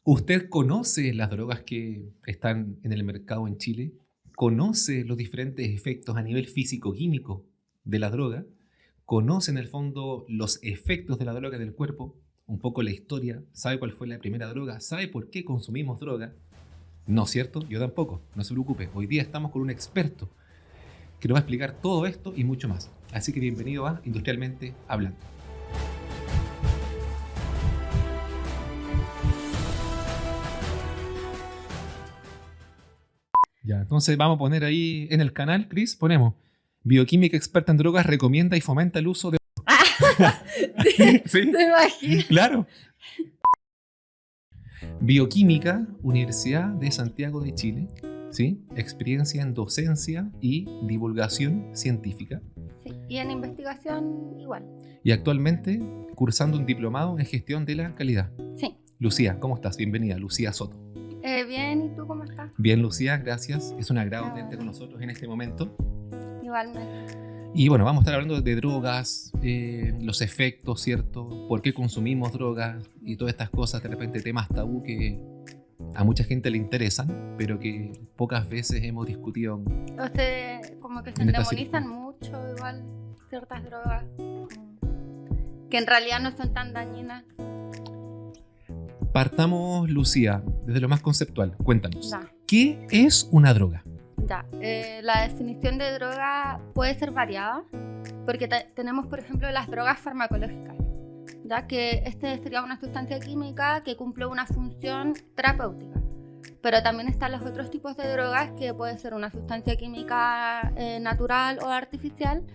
¿Usted conoce las drogas que están en el mercado en Chile? ¿Conoce los diferentes efectos a nivel físico-químico de la droga? ¿Conoce en el fondo los efectos de la droga en el cuerpo? Un poco la historia. ¿Sabe cuál fue la primera droga? ¿Sabe por qué consumimos droga? No, ¿cierto? Yo tampoco. No se preocupe. Hoy día estamos con un experto que nos va a explicar todo esto y mucho más. Así que bienvenido a Industrialmente Hablando. Ya, entonces vamos a poner ahí en el canal, Cris, ponemos bioquímica experta en drogas recomienda y fomenta el uso de... Sí, ¿Sí? te imagino. Claro. Bioquímica, Universidad de Santiago de Chile, ¿sí? Experiencia en docencia y divulgación científica. Sí, y en investigación igual. Y actualmente cursando un diplomado en gestión de la calidad. Sí. Lucía, ¿cómo estás? Bienvenida, Lucía Soto. Bien, ¿y tú cómo estás? Bien, Lucía, gracias. Es un agrado tenerte con nosotros en este momento. Igualmente. Y bueno, vamos a estar hablando de drogas, los efectos, ¿cierto? ¿Por qué consumimos drogas? Y todas estas cosas, de repente temas tabú que a mucha gente le interesan, pero que pocas veces hemos discutido. Ustedes como que se En esta demonizan mucho igual ciertas drogas, que en realidad no son tan dañinas. Partamos, Lucía, desde lo más conceptual. Cuéntanos, Ya. ¿qué es una droga? Ya, la definición de droga puede ser variada, porque tenemos, por ejemplo, las drogas farmacológicas, ya que sería una sustancia química que cumple una función terapéutica. Pero también están los otros tipos de drogas, que puede ser una sustancia química natural o artificial,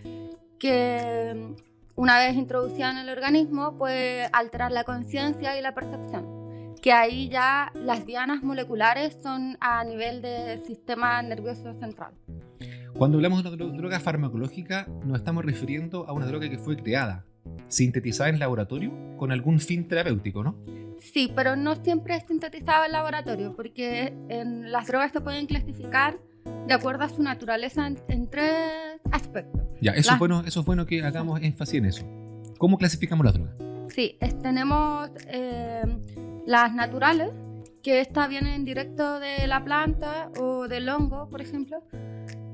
que una vez introducida en el organismo puede alterar la conciencia y la percepción. Que ahí ya las dianas moleculares son a nivel del sistema nervioso central. Cuando hablamos de una droga farmacológica, nos estamos refiriendo a una droga que fue creada, sintetizada en laboratorio con algún fin terapéutico, ¿no? Sí, pero no siempre es sintetizada en laboratorio, porque las drogas se pueden clasificar de acuerdo a su naturaleza en tres aspectos. Ya, eso es bueno que hagamos énfasis en eso. ¿Cómo clasificamos las drogas? Sí, tenemos las naturales, que estas vienen directo de la planta o del hongo, por ejemplo.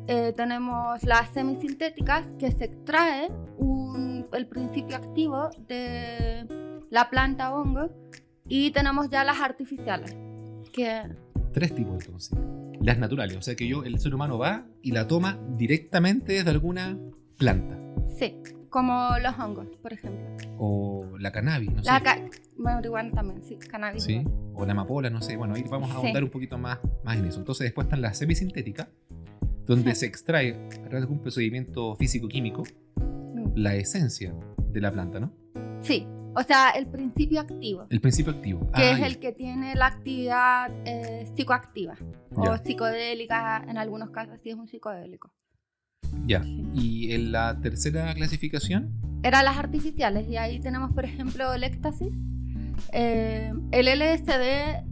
Tenemos las semisintéticas, que se extrae el principio activo de la planta o hongo. Y tenemos ya las artificiales, que... Tres tipos entonces. Las naturales, o sea que el ser humano va y la toma directamente desde alguna planta. Sí, como los hongos, por ejemplo. O la cannabis, no sé. Marihuana también, sí, cannabis. Sí, o la amapola, no sé. Bueno, ahí vamos a ahondar un poquito más en eso. Entonces después están las semisintéticas, donde se extrae a través de un procedimiento físico-químico la esencia de la planta, ¿no? Sí, o sea, el principio activo. El principio activo. Que es el que tiene la actividad psicoactiva o psicodélica, en algunos casos sí es un psicodélico. Ya, Sí. y en la tercera clasificación... Eran las artificiales, y ahí tenemos, por ejemplo, el éxtasis. El LSD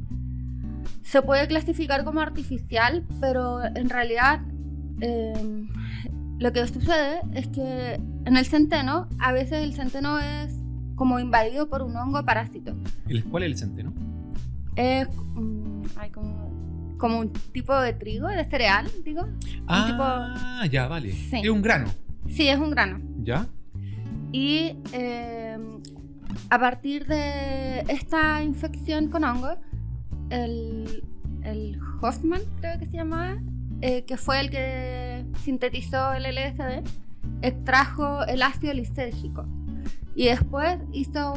se puede clasificar como artificial, pero en realidad lo que sucede es que en el centeno, a veces el centeno es como invadido por un hongo parásito. ¿Cuál es el centeno? Es como un tipo de trigo, de cereal, digo. Ya, vale. Sí. Es un grano. Sí, es un grano. ¿Ya? Y a partir de esta infección con hongo, el Hoffman, creo que se llamaba, que fue el que sintetizó el LSD, extrajo el ácido lisérgico y después hizo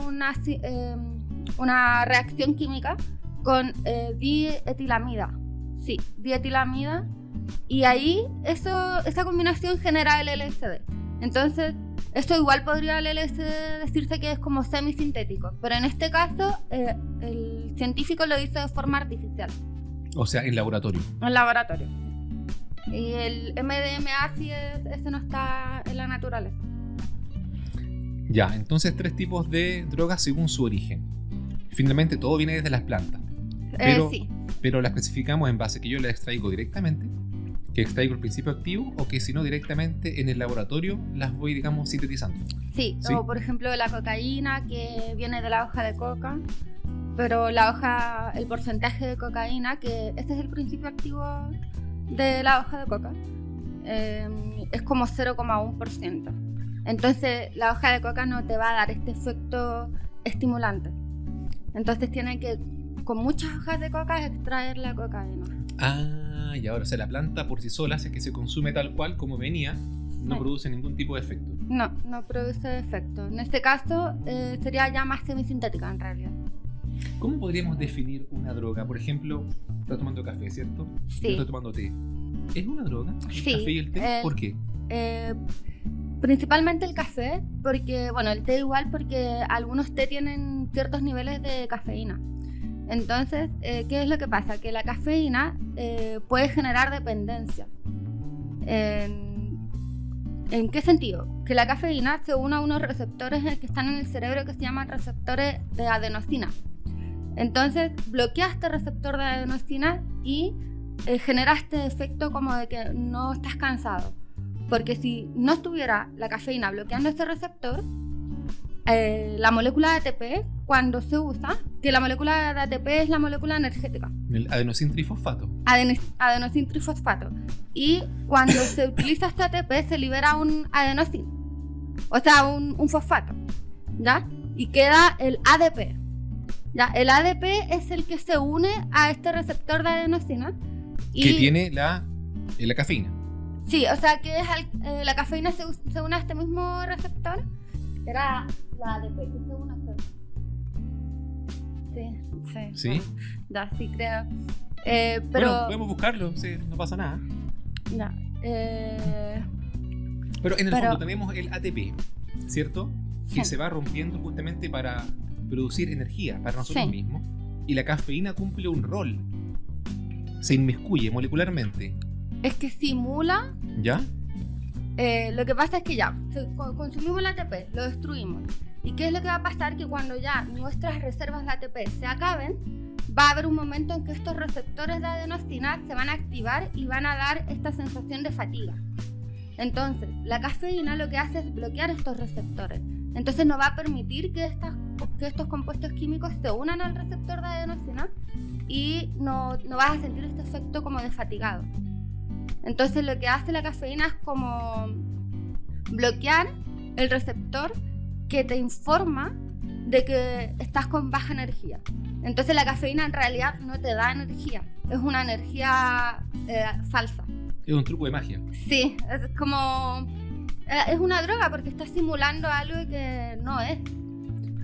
una reacción química con dietilamida. Sí, dietilamida, y ahí esa combinación genera el LSD. Entonces, esto igual podría el LSD decirse que es como semisintético, pero en este caso el científico lo hizo de forma artificial. O sea, en laboratorio. En laboratorio. Y el MDMA sí ese no está en la naturaleza. Ya, entonces tres tipos de drogas según su origen. Finalmente todo viene desde las plantas. Sí. Pero las clasificamos en base que yo las extraigo directamente, que extraigo el principio activo, o que si no directamente en el laboratorio las voy, digamos, sintetizando. Sí, o por ejemplo la cocaína, que viene de la hoja de coca, pero la hoja, el porcentaje de cocaína, que este es el principio activo de la hoja de coca, es como 0,1%. Entonces la hoja de coca no te va a dar este efecto estimulante. Entonces tienen que, con muchas hojas de coca, extraer la cocaína. Ah, y ahora, o sea, la planta por sí sola, si es que se consume tal cual como venía, no produce ningún tipo de efecto. No produce efecto. En este caso sería ya más semisintética en realidad. ¿Cómo podríamos definir una droga? Por ejemplo, estás tomando café, ¿cierto? Sí. Yo estoy tomando té. ¿Es una droga el Sí, café y el té? ¿Por qué? Principalmente el café, porque, bueno, el té igual, porque algunos té tienen ciertos niveles de cafeína. Entonces, ¿qué es lo que pasa? Que la cafeína puede generar dependencia. ¿En qué sentido? Que la cafeína se une a unos receptores que están en el cerebro que se llaman receptores de adenosina. Entonces, bloquea este receptor de adenosina y genera este efecto como de que no estás cansado. Porque si no estuviera la cafeína bloqueando este receptor, la molécula de ATP, cuando se usa, que la molécula de ATP es la molécula energética. El adenosintrifosfato. Adenosintrifosfato. Y cuando se utiliza este ATP se libera un adenosín, o sea, un fosfato, ¿ya? Y queda el ADP. ¿Ya? El ADP es el que se une a este receptor de adenosina. Y que tiene la cafeína. Sí, o sea que es la cafeína se une a este mismo receptor. Era la ADP que se une a este. Sí. ¿Sí? Ya, sí, creo. Pero bueno, podemos buscarlo, sí, no pasa nada. Ya, Pero en el fondo tenemos el ATP, ¿cierto? Sí. Que se va rompiendo justamente para producir energía para nosotros mismos. Y la cafeína cumple un rol. Se inmiscuye molecularmente. Es que simula. ¿Ya? Lo que pasa es que ya consumimos el ATP, lo destruimos. ¿Y qué es lo que va a pasar? Que cuando ya nuestras reservas de ATP se acaben, va a haber un momento en que estos receptores de adenosina se van a activar y van a dar esta sensación de fatiga. Entonces, la cafeína lo que hace es bloquear estos receptores. Entonces no va a permitir que estos compuestos químicos se unan al receptor de adenosina y no vas a sentir este efecto como de fatigado. Entonces lo que hace la cafeína es como bloquear el receptor que te informa de que estás con baja energía. Entonces la cafeína en realidad no te da energía, es una energía falsa. Es un truco de magia. Sí, es como... es una droga porque estás simulando algo que no es.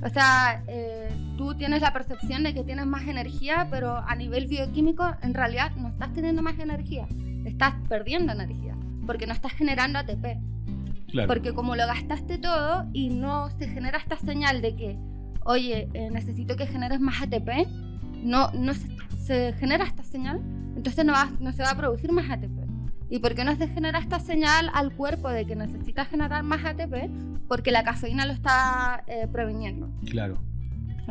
O sea, tú tienes la percepción de que tienes más energía, pero a nivel bioquímico en realidad no estás teniendo más energía. Estás perdiendo energía porque no estás generando ATP. Claro. Porque como lo gastaste todo y no se genera esta señal de que, oye, necesito que generes más ATP, no se genera esta señal, entonces no se va a producir más ATP. ¿Y por qué no se genera esta señal al cuerpo de que necesita generar más ATP? Porque la cafeína lo está previniendo. Claro.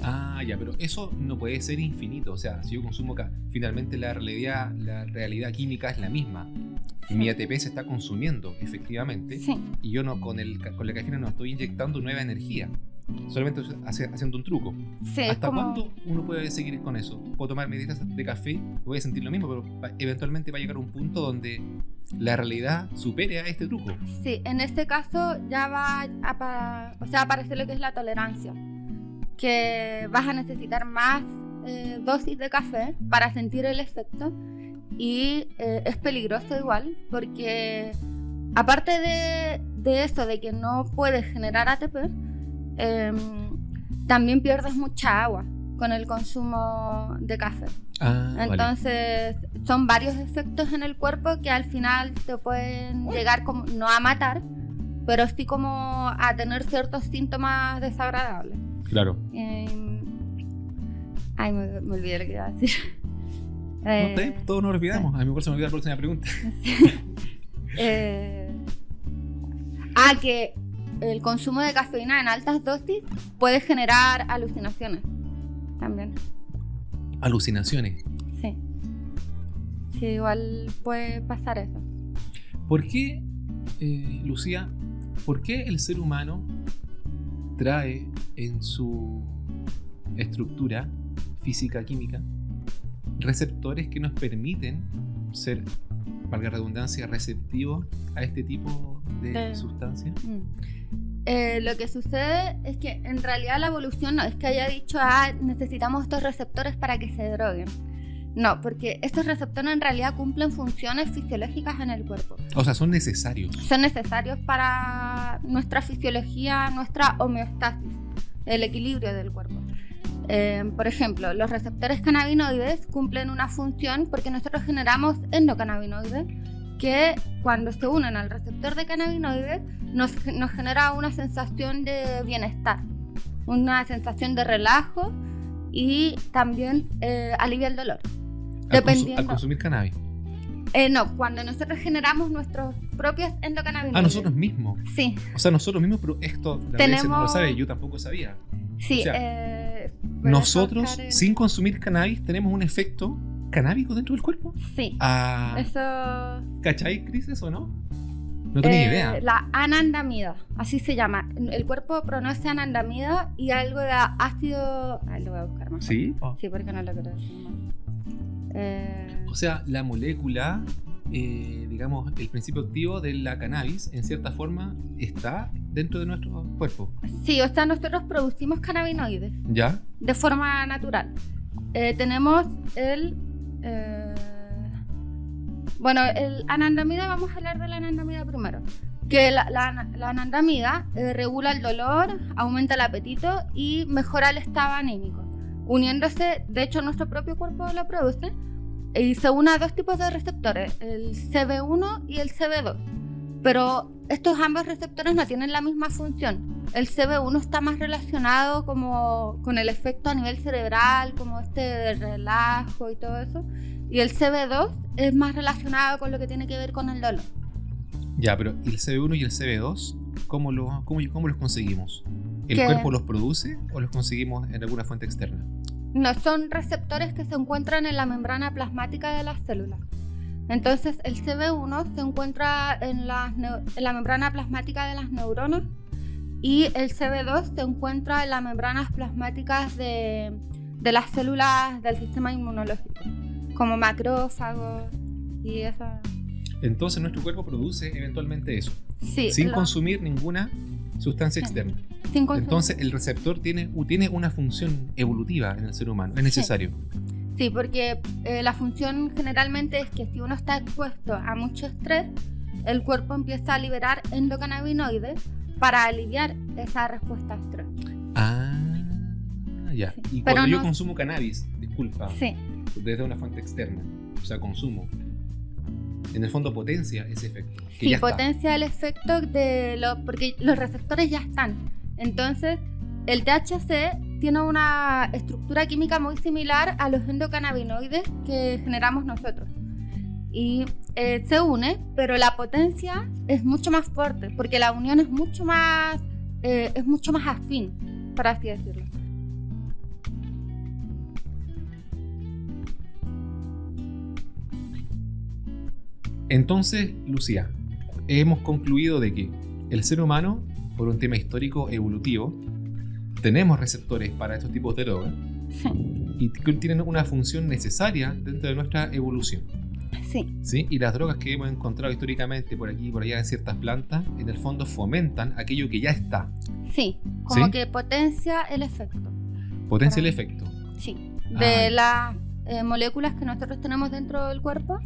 Ah, ya, pero eso no puede ser infinito. O sea, si yo consumo finalmente la realidad química es la misma. Sí. Mi ATP se está consumiendo, efectivamente. Sí. Y yo con la cafeína no estoy inyectando nueva energía. Solamente haciendo un truco. Sí, ¿Hasta cuándo uno puede seguir con eso? Puedo tomar medidas de café, voy a sentir lo mismo, pero eventualmente va a llegar un punto donde la realidad supere a este truco. Sí, en este caso ya va a aparecer lo que es la tolerancia. Que vas a necesitar más dosis de café para sentir el efecto y es peligroso igual porque aparte de eso, de que no puedes generar ATP, también pierdes mucha agua con el consumo de café. Entonces son varios efectos en el cuerpo que al final te pueden llegar como, no a matar, pero sí como a tener ciertos síntomas desagradables. Claro. Ay, me olvidé lo que iba a decir. Todos nos olvidamos. A mí me se me olvidó la próxima pregunta. Que el consumo de cafeína en altas dosis puede generar alucinaciones también. ¿Alucinaciones? Sí. Sí, igual puede pasar eso. ¿Por qué, Lucía, por qué el ser humano trae en su estructura física química, receptores que nos permiten ser, valga la redundancia, receptivos a este tipo de sustancias. Lo que sucede es que en realidad la evolución no es que haya dicho necesitamos estos receptores para que se droguen. No, porque estos receptores en realidad cumplen funciones fisiológicas en el cuerpo. O sea, son necesarios. Son necesarios para nuestra fisiología, nuestra homeostasis, el equilibrio del cuerpo. Por ejemplo, los receptores cannabinoides cumplen una función porque nosotros generamos endocannabinoides que cuando se unen al receptor de cannabinoides nos genera una sensación de bienestar, una sensación de relajo y también alivia el dolor. Al consumir cannabis. No, cuando nosotros generamos nuestros propios endocannabinoides. Nosotros mismos. Sí. O sea, nosotros mismos, pero esto la audiencia no lo sabe, yo tampoco sabía. Sí. O sea, nosotros, sin consumir cannabis, tenemos un efecto canábico dentro del cuerpo. Sí. Eso. ¿Cachai, Cris, eso, no? No tenía idea. La anandamida, así se llama. El cuerpo produce anandamida y algo de ácido. Lo voy a buscar más. ¿Sí? Sí, porque no lo quiero decir más. O sea, la molécula, digamos, el principio activo de la cannabis, en cierta forma, está dentro de nuestro cuerpo. Sí, o sea, nosotros producimos cannabinoides. ¿Ya? De forma natural. Tenemos el anandamida, vamos a hablar de la anandamida primero. Que la anandamida regula el dolor, aumenta el apetito y mejora el estado anímico. Uniéndose, de hecho nuestro propio cuerpo lo produce, y se une a dos tipos de receptores, el CB1 y el CB2. Pero estos ambos receptores no tienen la misma función. El CB1 está más relacionado como con el efecto a nivel cerebral, como de relajo y todo eso. Y el CB2 es más relacionado con lo que tiene que ver con el dolor. Ya, pero ¿el CB1 y el CB2 cómo los conseguimos? ¿El cuerpo los produce o los conseguimos en alguna fuente externa? No, son receptores que se encuentran en la membrana plasmática de las células. Entonces el CB1 se encuentra en la membrana plasmática de las neuronas y el CB2 se encuentra en las membranas plasmáticas de las células del sistema inmunológico, como macrófagos y eso. Entonces nuestro cuerpo produce eventualmente eso, sí, sin consumir ninguna sustancia externa. Entonces el receptor tiene una función evolutiva en el ser humano, es necesario. Sí, porque la función generalmente es que si uno está expuesto a mucho estrés, el cuerpo empieza a liberar endocannabinoides para aliviar esa respuesta a estrés. Ya. Sí. Y cuando yo consumo cannabis, disculpa, sí, desde una fuente externa, o sea, consumo, en el fondo potencia ese efecto. Sí, potencia el efecto porque los receptores ya están. Entonces, el THC tiene una estructura química muy similar a los endocannabinoides que generamos nosotros. Y se une, pero la potencia es mucho más fuerte, porque la unión es mucho más afín, por así decirlo. Entonces, Lucía, hemos concluido de que el ser humano, por un tema histórico evolutivo, tenemos receptores para estos tipos de drogas y tienen una función necesaria dentro de nuestra evolución. Sí. Y las drogas que hemos encontrado históricamente por aquí y por allá en ciertas plantas, en el fondo fomentan aquello que ya está. Sí, como que potencia el efecto. Potencia el efecto. Sí. De las moléculas que nosotros tenemos dentro del cuerpo,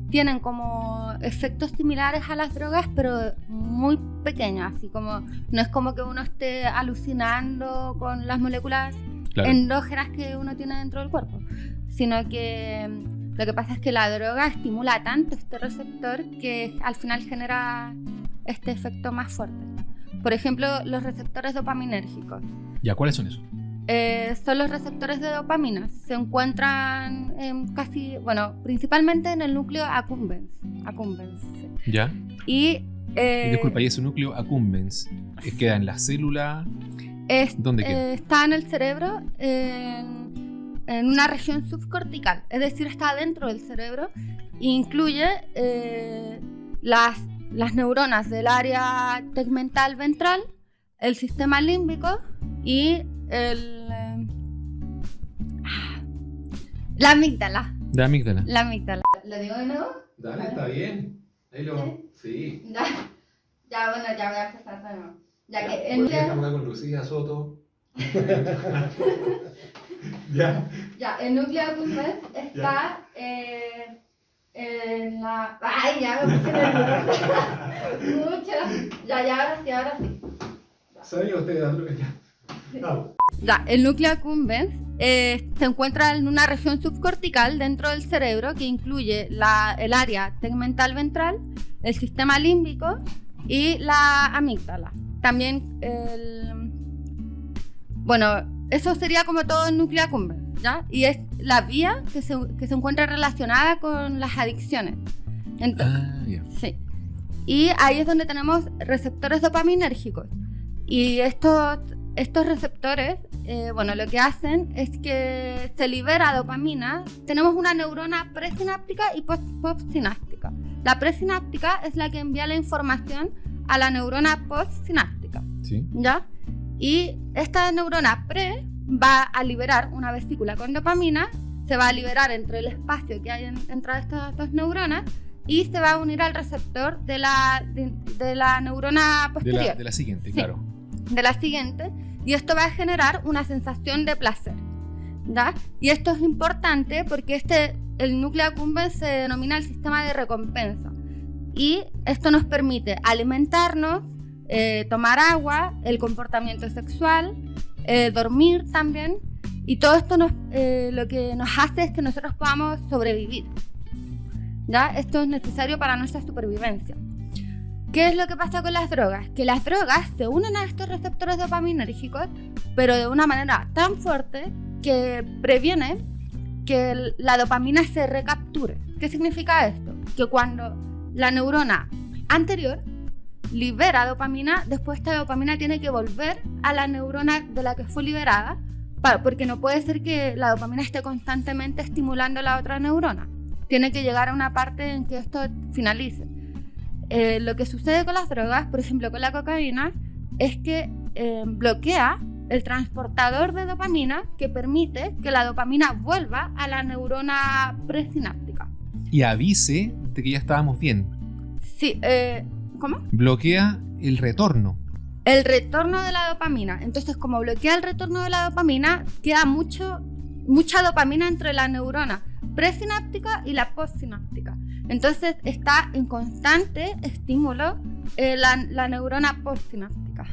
tienen como efectos similares a las drogas, pero muy pequeños, así como no es como que uno esté alucinando con las moléculas endógenas que uno tiene dentro del cuerpo, sino que lo que pasa es que la droga estimula tanto este receptor que al final genera este efecto más fuerte. Por ejemplo, los receptores dopaminérgicos. ¿Ya cuáles son esos? Son los receptores de dopamina. Se encuentran principalmente en el núcleo accumbens. Sí. ¿Ya? Y disculpa, ¿y ese núcleo accumbens queda en la célula? ¿Dónde queda? Está en el cerebro, en una región subcortical, es decir, está dentro del cerebro e incluye las neuronas del área tegmental ventral, el sistema límbico y La amígdala. De amígdala. La amígdala. ¿Lo digo de nuevo? Dale, está bien. Ahí lo... Sí. Ya, bueno, ya voy a empezar de nuevo. Ya que Voy a hablar con Lucía Soto. Ya. Ya, el núcleo accumbens está en la... ¡Ay, ya me puse nerviosa! Mucho. Ya, ahora sí. ¿Sabía usted ya? No. Ya, el núcleo accumbens se encuentra en una región subcortical dentro del cerebro que incluye el área tegmental ventral, el sistema límbico y la amígdala. También bueno, eso sería como todo el núcleo accumbens, ¿ya? Y es la vía que se encuentra relacionada con las adicciones. Ya. Sí. Y ahí es donde tenemos receptores dopaminérgicos. Y estos receptores, bueno, lo que hacen es que se libera dopamina. Tenemos una neurona presináptica y postsináptica. La presináptica es la que envía la información a la neurona postsináptica. Sí. ¿Ya? Y esta neurona pre va a liberar una vesícula con dopamina, se va a liberar entre el espacio que hay entre estas dos neuronas y se va a unir al receptor de la neurona posterior. De la siguiente, sí, claro. De la siguiente, y esto va a generar una sensación de placer, ¿ya? Y esto es importante porque el núcleo accumbens se denomina el sistema de recompensa y esto nos permite alimentarnos, tomar agua, el comportamiento sexual, dormir también, y todo esto lo que nos hace es que nosotros podamos sobrevivir, ¿ya? Esto es necesario para nuestra supervivencia. ¿Qué es lo que pasa con las drogas? Que las drogas se unen a estos receptores dopaminérgicos, pero de una manera tan fuerte que previene que la dopamina se recapture. ¿Qué significa esto? Que cuando la neurona anterior libera dopamina, después esta dopamina tiene que volver a la neurona de la que fue liberada, porque no puede ser que la dopamina esté constantemente estimulando la otra neurona. Tiene que llegar a una parte en que esto finalice. Lo que sucede con las drogas, por ejemplo con la cocaína, es que bloquea el transportador de dopamina que permite que la dopamina vuelva a la neurona presináptica. Y avise de que ya estábamos bien. Sí, ¿cómo? Bloquea el retorno. El retorno de la dopamina. Entonces, como bloquea el retorno de la dopamina, queda mucha dopamina entre la neurona presináptica y la postsináptica. Entonces, está en constante estímulo la neurona postsináptica.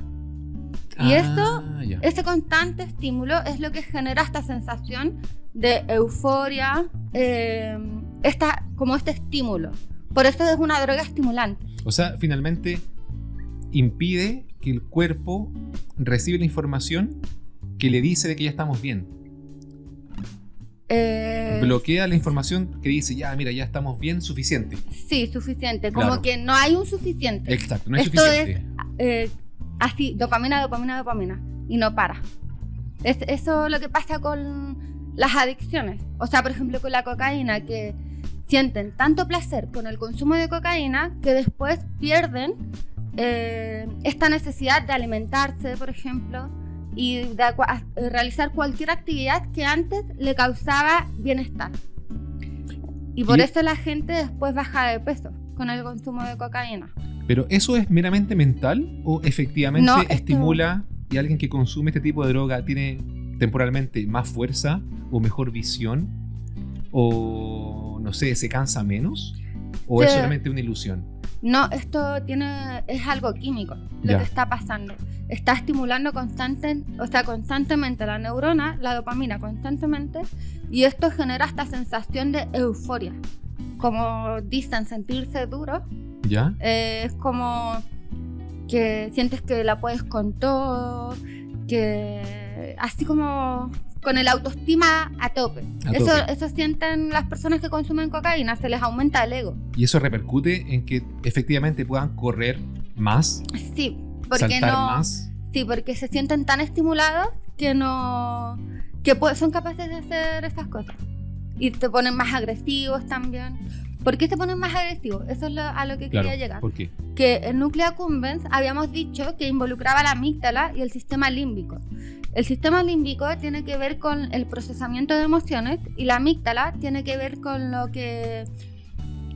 Y ese constante estímulo es lo que genera esta sensación de euforia, como este estímulo. Por eso es una droga estimulante. O sea, finalmente impide que el cuerpo reciba la información que le dice de que ya estamos bien. Bloquea la información que dice, ya, mira, ya estamos bien, suficiente. Sí, suficiente. Claro. Como que no hay un suficiente. Exacto, no hay Esto suficiente. Es así, dopamina, y no para. Eso es lo que pasa con las adicciones. O sea, por ejemplo, con la cocaína, que sienten tanto placer con el consumo de cocaína que después pierden esta necesidad de alimentarse, por ejemplo, y de realizar cualquier actividad que antes le causaba bienestar. Y por eso la gente después baja de peso con el consumo de cocaína. ¿Pero eso es meramente mental o efectivamente estimula y alguien que consume este tipo de droga tiene temporalmente más fuerza o mejor visión o no sé, se cansa menos o Sí. es solamente una ilusión? No, esto es algo químico lo que está pasando. Está estimulando constantemente la neurona, la dopamina constantemente, y esto genera esta sensación de euforia. Como dicen, sentirse duro. ¿Ya? Es como que sientes que la puedes con todo, que así como con el autoestima a tope. Eso sienten las personas que consumen cocaína, se les aumenta el ego. ¿Y eso repercute en que efectivamente puedan correr más? Sí, porque saltar más. Sí, porque se sienten tan estimulados que son capaces de hacer estas cosas. Y te ponen más agresivos también. ¿Por qué se ponen más agresivos? Eso es a lo que quería llegar. ¿Por qué? Que el núcleo accumbens habíamos dicho que involucraba la amígdala y el sistema límbico. El sistema límbico tiene que ver con el procesamiento de emociones y la amígdala tiene que ver con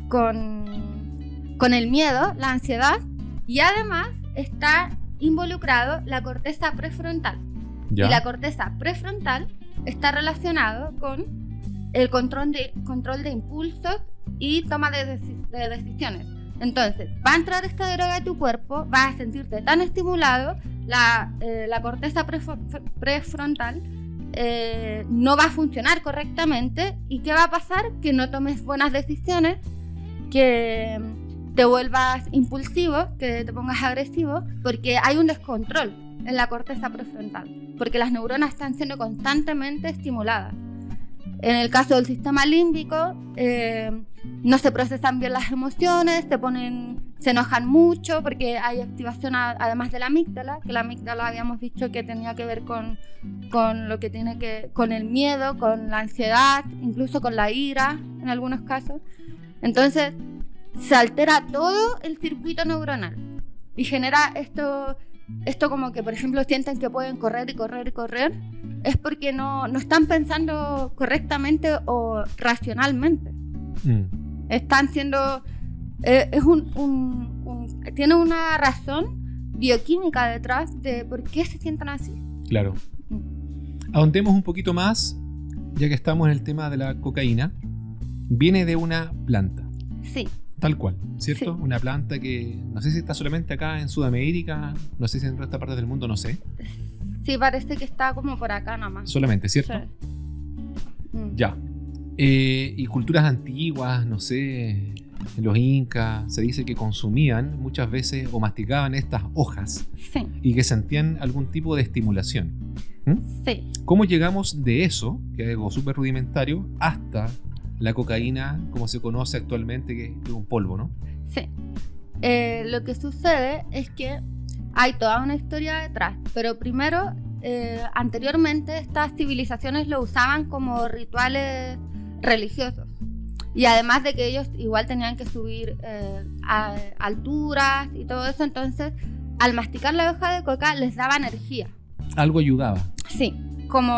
con el miedo, la ansiedad, y además está involucrado la corteza prefrontal. ¿Ya? Y la corteza prefrontal está relacionado con el control de impulsos y toma de decisiones. Entonces, va a entrar esta droga a tu cuerpo, vas a sentirte tan estimulado, la corteza prefrontal no va a funcionar correctamente. ¿Y qué va a pasar? Que no tomes buenas decisiones, que te vuelvas impulsivo, que te pongas agresivo, porque hay un descontrol en la corteza prefrontal, porque las neuronas están siendo constantemente estimuladas. En el caso del sistema límbico, no se procesan bien las emociones, se enojan mucho porque hay activación además de la amígdala, que la amígdala habíamos dicho que tenía que ver con lo que tiene con el miedo, con la ansiedad, incluso con la ira en algunos casos. Entonces se altera todo el circuito neuronal y genera esto como que, por ejemplo, sienten que pueden correr y correr y correr, es porque no están pensando correctamente o racionalmente. Están siendo... tiene una razón bioquímica detrás de por qué se sientan así. Claro. Ahondemos un poquito más, ya que estamos en el tema de la cocaína. Viene de una planta. Sí. Tal cual, ¿cierto? Sí. Una planta que no sé si está solamente acá en Sudamérica, no sé si en otras partes del mundo, no sé. Sí, parece que está como por acá nomás. Solamente, ¿cierto? Sí. Ya. Y culturas antiguas, no sé, los incas, se dice que consumían muchas veces o masticaban estas hojas. Sí. Y que sentían algún tipo de estimulación. Sí. ¿Cómo llegamos de eso, que es algo súper rudimentario, hasta la cocaína, como se conoce actualmente, que es un polvo, ¿no? Sí. Lo que sucede es que hay toda una historia detrás, pero primero, anteriormente estas civilizaciones lo usaban como rituales religiosos. Y además de que ellos igual tenían que subir a alturas y todo eso, entonces al masticar la hoja de coca les daba energía. Algo ayudaba. Sí, como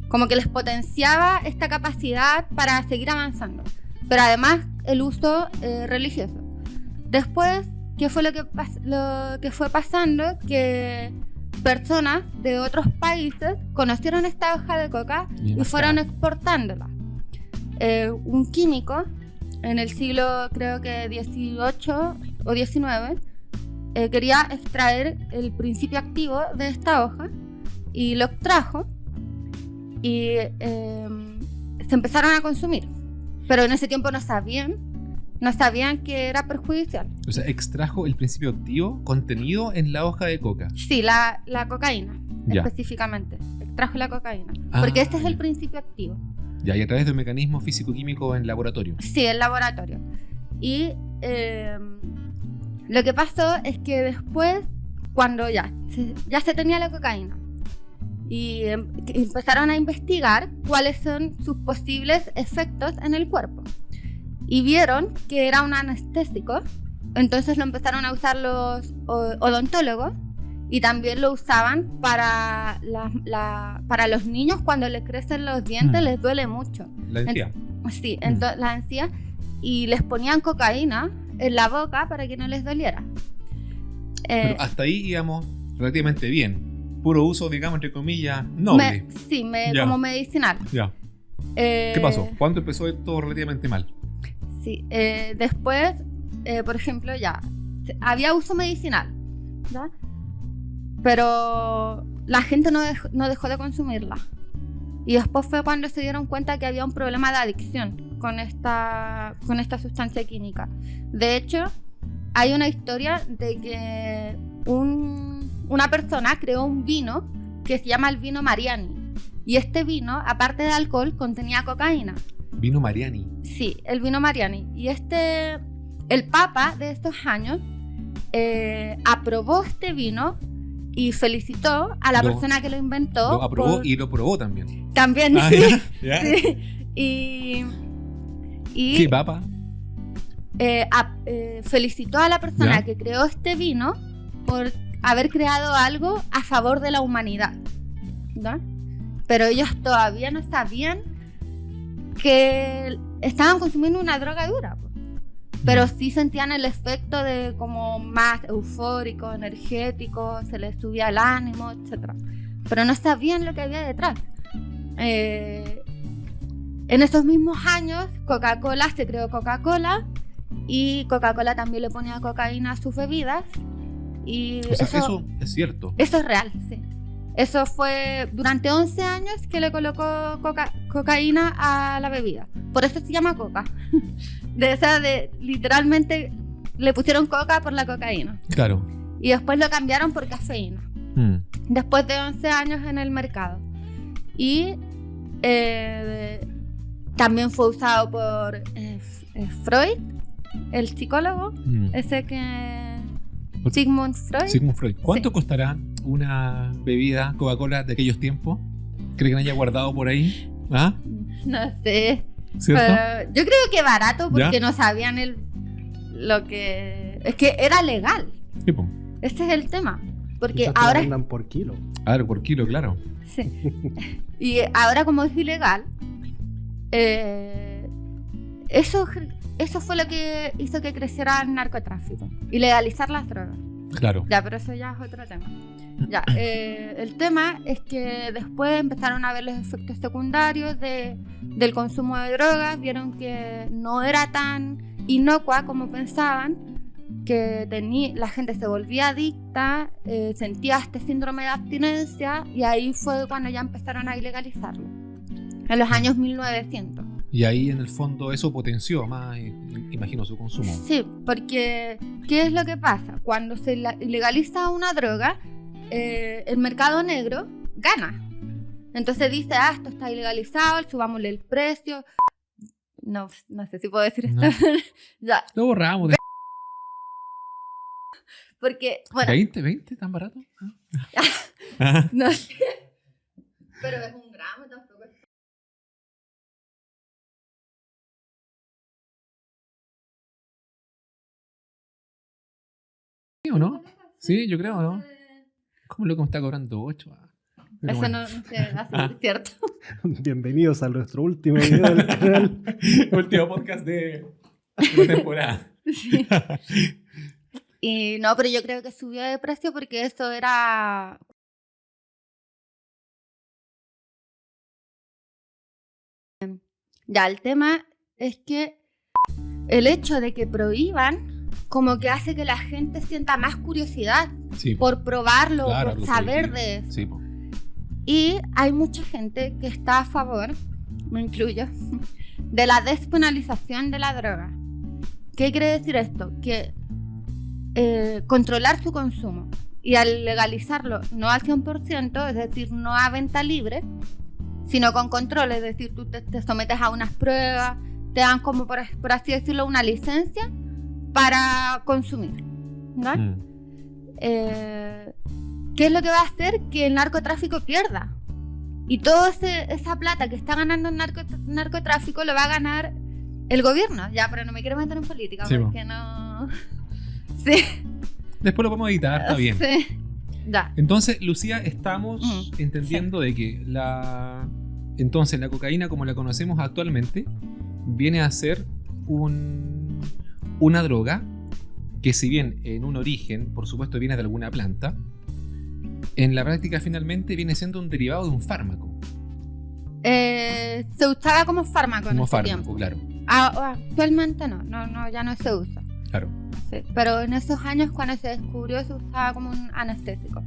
como que les potenciaba esta capacidad para seguir avanzando. Pero además el uso religioso. Después, ¿qué fue lo que fue pasando? Que personas de otros países conocieron esta hoja de coca y fueron exportándola. Un químico en el siglo, creo que 18 o 19, quería extraer el principio activo de esta hoja y lo extrajo. Y se empezaron a consumir, pero en ese tiempo no sabían que era perjudicial. O sea, extrajo el principio activo contenido en la hoja de coca. Sí, la cocaína, ya. Específicamente. Extrajo la cocaína, porque este es el principio activo. Ya, y a través de un mecanismo físico-químico en laboratorio. Sí, en laboratorio. Y lo que pasó es que después, cuando ya se tenía la cocaína, y empezaron a investigar cuáles son sus posibles efectos en el cuerpo y vieron que era un anestésico, entonces lo empezaron a usar los odontólogos y también lo usaban para los niños cuando les crecen los dientes, les duele mucho. La encía. Sí, la encía, y les ponían cocaína en la boca para que no les doliera. Pero hasta ahí íbamos relativamente bien. Puro uso, digamos, entre comillas, noble. Como medicinal. Ya. ¿Qué pasó? ¿Cuándo empezó esto relativamente mal? Sí, después, por ejemplo, ya había uso medicinal, ¿ya? Pero la gente no dejó de consumirla. Y después fue cuando se dieron cuenta que había un problema de adicción con esta sustancia química. De hecho, hay una historia de que una persona creó un vino que se llama el vino Mariani. Y este vino, aparte de alcohol, contenía cocaína. ¿Vino Mariani? Sí, el vino Mariani. Y el Papa de estos años aprobó este vino y felicitó a la persona que lo inventó. Lo aprobó y lo probó también. También, ah, sí. ¿Ya? Sí. Y ¿Qué papa? felicitó a la persona ¿Ya? que creó este vino por haber creado algo a favor de la humanidad, ¿ya? Pero ellos todavía no sabían que estaban consumiendo una droga dura, pero sí sentían el efecto de como más eufórico, energético, se les subía el ánimo, etc. Pero no sabían lo que había detrás. En esos mismos años, Coca-Cola, se creó Coca-Cola, y Coca-Cola también le ponía cocaína a sus bebidas. Y O sea, eso es cierto. eso es real, sí. Eso fue durante 11 años que le colocó cocaína a la bebida. Por eso se llama Coca. Literalmente le pusieron Coca por la cocaína. Claro. Y después lo cambiaron por cafeína. Después de 11 años en el mercado. Y también fue usado por Freud, el psicólogo, ese que... Sigmund Freud. ¿Cuánto Sí. costará una bebida Coca-Cola de aquellos tiempos? ¿Cree que la haya guardado por ahí? ¿Ah? No sé. ¿Cierto? Pero yo creo que barato porque ¿Ya? no sabían lo que... Es que era legal. Sí, po. Ese es el tema. Porque Quizás te la ahora... vendan por kilo. Claro, por kilo, claro. Sí. Y ahora como es ilegal, eso fue lo que hizo que creciera el narcotráfico y legalizar las drogas. Claro. Ya, pero eso ya es otro tema. Ya, el tema es que después empezaron a ver los efectos secundarios del consumo de drogas, vieron que no era tan inocua como pensaban, que la gente se volvía adicta, sentía este síndrome de abstinencia, y ahí fue cuando ya empezaron a ilegalizarlo, en los años 1900. Y ahí en el fondo eso potenció más, imagino, su consumo. Sí, porque ¿qué es lo que pasa? Cuando se ilegaliza una droga, el mercado negro gana. Entonces dice, esto está ilegalizado, subámosle el precio. No sé si puedo decir esto. No. Ya, Lo borramos. porque, bueno, 20, ¿tan barato? Ah. no sé. Pero es un gramo tampoco. ¿Sí o no? Sí, yo creo, ¿no? ¿Cómo lo que me está cobrando 8? Pero Eso bueno. no se hace, ¿cierto? Bienvenidos a nuestro último video del canal. Último podcast de la temporada. Sí. Y no, pero yo creo que subió de precio porque eso era... Ya, el tema es que el hecho de que prohíban como que hace que la gente sienta más curiosidad Sí, por probarlo, claro, por lo saber prohibido. de eso. Sí, po. Y hay mucha gente que está a favor, me incluyo, de la despenalización de la droga. ¿Qué quiere decir esto? Que controlar su consumo, y al legalizarlo no al 100%, es decir, no a venta libre, sino con control, es decir, tú te sometes a unas pruebas, te dan como por así decirlo una licencia para consumir, ¿no? ¿Qué es lo que va a hacer? Que el narcotráfico pierda. Y toda esa plata que está ganando el narcotráfico lo va a ganar el gobierno. Ya, pero no me quiero meter en política, Sí, porque no... Sí. Después lo podemos editar, está bien. Sí. Ya. Entonces, Lucía, estamos entendiendo sí. de que entonces la cocaína como la conocemos actualmente viene a ser una droga que, si bien en un origen, por supuesto, viene de alguna planta, en la práctica finalmente viene siendo un derivado de un fármaco. Se usaba como fármaco en Como ese fármaco, tiempo. claro. Actualmente no, ya no se usa. Claro. Sí, pero en esos años cuando se descubrió se usaba como un anestésico.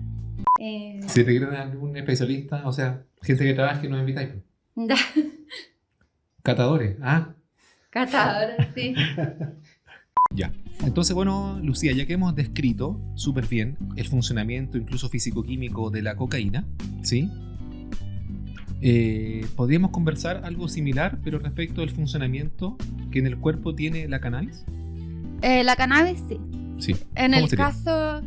Si te quieren algún especialista, o sea, gente que trabaje, nos invitáis. Catadores, Catadores, sí. Ya. Entonces, bueno, Lucía, ya que hemos descrito súper bien el funcionamiento, incluso físico-químico, de la cocaína, ¿sí? ¿Podríamos conversar algo similar, pero respecto del funcionamiento que en el cuerpo tiene la cannabis? La cannabis, sí. Sí. En ¿Cómo el sería? caso,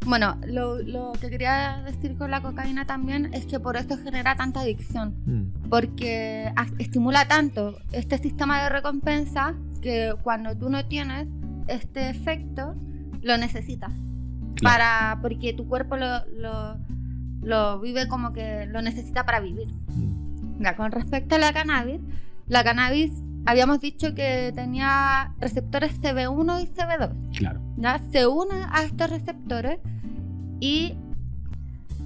Bueno, lo que quería decir con la cocaína también es que por eso genera tanta adicción. Porque estimula tanto este sistema de recompensa que cuando tú no tienes este efecto, lo necesitas. Claro. Porque tu cuerpo lo vive como que lo necesita para vivir. Ya, con respecto a la cannabis habíamos dicho que tenía receptores CB1 y CB2. Claro. ¿Ya? Se une a estos receptores y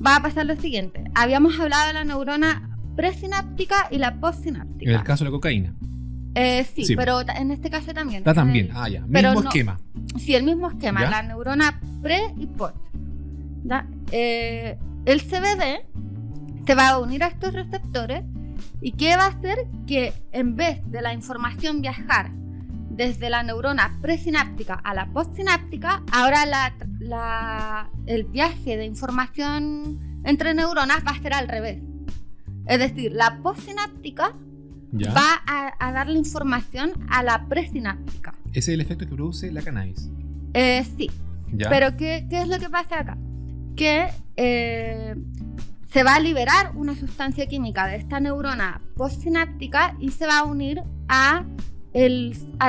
va a pasar lo siguiente. Habíamos hablado de la neurona presináptica y la postsináptica. En el caso de la cocaína. Sí, pero en este caso también. Está también. Ya. Mismo esquema. Sí, el mismo esquema. ¿Ya? La neurona pre y post. ¿Ya? El CBD se va a unir a estos receptores. ¿Y qué va a hacer? Que en vez de la información viajar desde la neurona presináptica a la postsináptica, ahora el viaje de información entre neuronas va a ser al revés. Es decir, la postsináptica ¿Ya? va a darle información a la presináptica. Ese es el efecto que produce la cannabis. Sí. ¿Ya? Pero ¿qué es lo que pasa acá? Que se va a liberar una sustancia química de esta neurona postsináptica y se va a unir a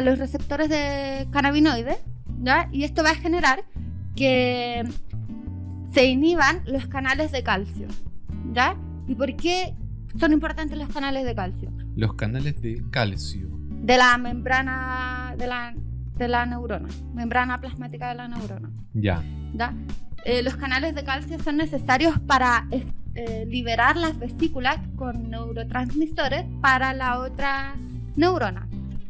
los receptores de cannabinoides, ¿ya? Y esto va a generar que se inhiban los canales de calcio, ¿ya? ¿Y por qué son importantes los canales de calcio? Los canales de calcio. De la membrana de la neurona, membrana plasmática de la neurona. Ya. ¿Ya? Los canales de calcio son necesarios para liberar las vesículas con neurotransmisores para la otra neurona.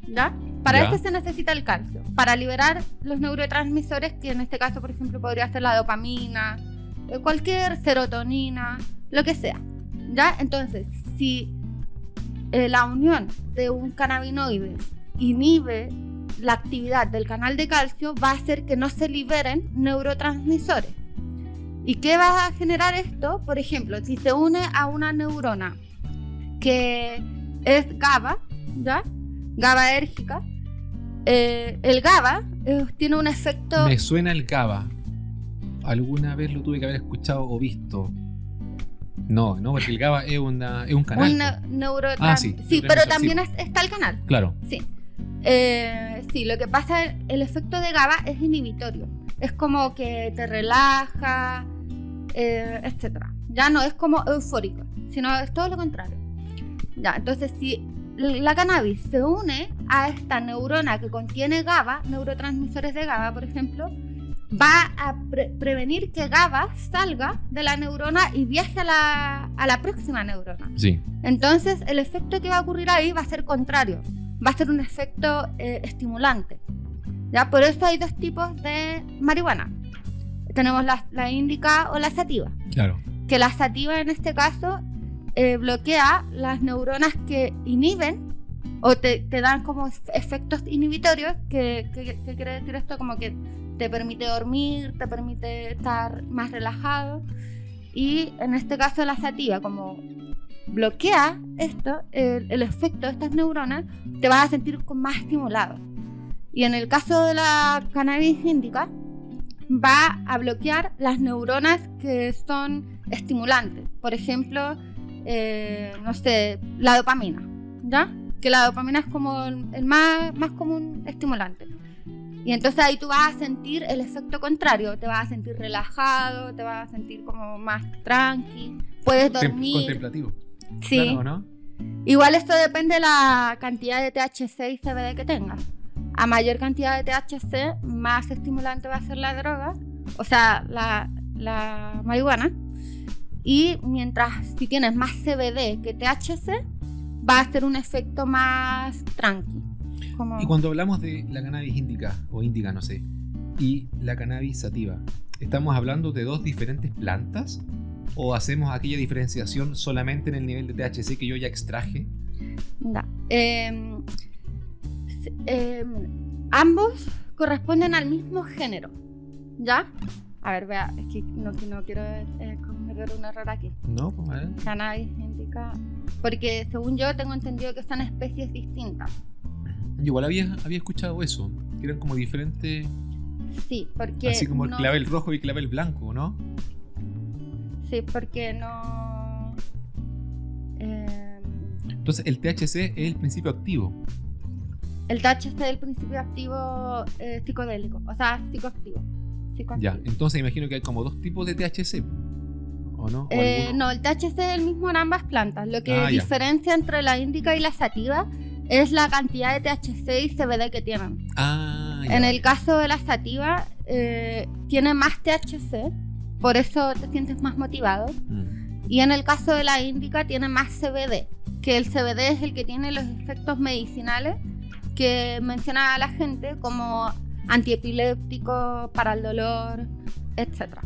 ¿Ya? Para Ya. esto se necesita el calcio, para liberar los neurotransmisores, que en este caso, por ejemplo, podría ser la dopamina, cualquier serotonina, lo que sea. ¿Ya? Entonces, si la unión de un cannabinoide inhibe la actividad del canal de calcio, va a hacer que no se liberen neurotransmisores. ¿Y qué va a generar esto? Por ejemplo, si se une a una neurona que es GABA, ¿ya? GABAérgica, el GABA tiene un efecto... Me suena el GABA. Alguna vez lo tuve que haber escuchado o visto. No, porque el GABA es un canal. Sí, pero también está el canal. Claro. Sí. Sí, lo que pasa, el efecto de GABA es inhibitorio. Es como que te relaja, etcétera. Ya no es como eufórico, sino es todo lo contrario. Ya, entonces si la cannabis se une a esta neurona que contiene GABA, neurotransmisores de GABA, por ejemplo, va a prevenir que GABA salga de la neurona y viaje a la próxima neurona. Sí. Entonces el efecto que va a ocurrir ahí va a ser contrario. Va a ser un efecto estimulante. ¿Ya? Por eso hay dos tipos de marihuana. Tenemos la índica o la sativa. Claro. Que la sativa en este caso bloquea las neuronas que inhiben o te dan como efectos inhibitorios. ¿Qué quiere decir esto? Como que te permite dormir, te permite estar más relajado. Y en este caso la sativa, como bloquea esto, el efecto de estas neuronas, te vas a sentir más estimulado. Y en el caso de la cannabis índica, va a bloquear las neuronas que son estimulantes. Por ejemplo, no sé, la dopamina, ¿ya? Que la dopamina es como el más común estimulante. Y entonces ahí tú vas a sentir el efecto contrario, te vas a sentir relajado, te vas a sentir como más tranqui, puedes dormir. Contemplativo. Sí. Claro, ¿no? Igual esto depende de la cantidad de THC y CBD que tengas. A mayor cantidad de THC, más estimulante va a ser la droga, o sea, la marihuana. Y mientras si tienes más CBD que THC, va a ser un efecto más tranqui. Como... Y cuando hablamos de la cannabis índica, o índica, no sé, y la cannabis sativa, ¿estamos hablando de dos diferentes plantas? ¿O hacemos aquella diferenciación solamente en el nivel de THC que yo ya extraje? No. Ambos corresponden al mismo género, ¿ya? A ver, vea, es que no quiero cometer un error aquí. No, pues a ver. Cannabis índica, porque según yo tengo entendido que son especies distintas. Igual había escuchado eso, que eran como diferentes Sí, porque Así como el no- clavel rojo y clavel blanco, ¿no? Sí, porque no... Entonces el THC es el principio activo. el THC es el principio activo psicodélico, o sea, psicoactivo. Ya, entonces imagino que hay como dos tipos de THC, ¿o no? ¿O alguno? No, el THC es el mismo en ambas plantas. Lo que Ah, ya. diferencia entre la índica y la sativa es la cantidad de THC y CBD que tienen. Ah, ya, En vale. el caso de la sativa, tiene más THC, por eso te sientes más motivado. Mm. Y en el caso de la índica, tiene más CBD, que el CBD es el que tiene los efectos medicinales que menciona a la gente, como antiepiléptico, para el dolor, etc.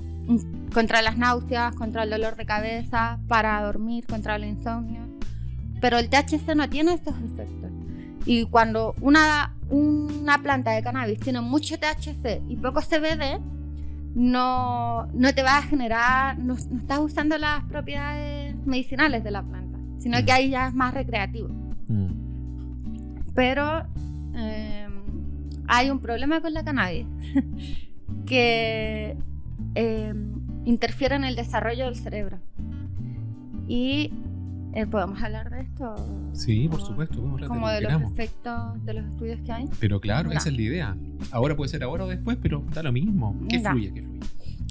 Contra las náuseas, contra el dolor de cabeza, para dormir, contra el insomnio. Pero el THC no tiene estos efectos. Y cuando una planta de cannabis tiene mucho THC y poco CBD, no te va a generar, no estás usando las propiedades medicinales de la planta, sino que ahí ya es más recreativo. Pero hay un problema con la cannabis que interfiere en el desarrollo del cerebro. Y ¿podemos hablar de esto? Sí, por supuesto, podemos hablar Como de lo de que los queramos. efectos de los estudios que hay. Pero claro, Ya. esa es la idea. Ahora puede ser ahora o después, pero da lo mismo. Que Ya. fluya, que fluya.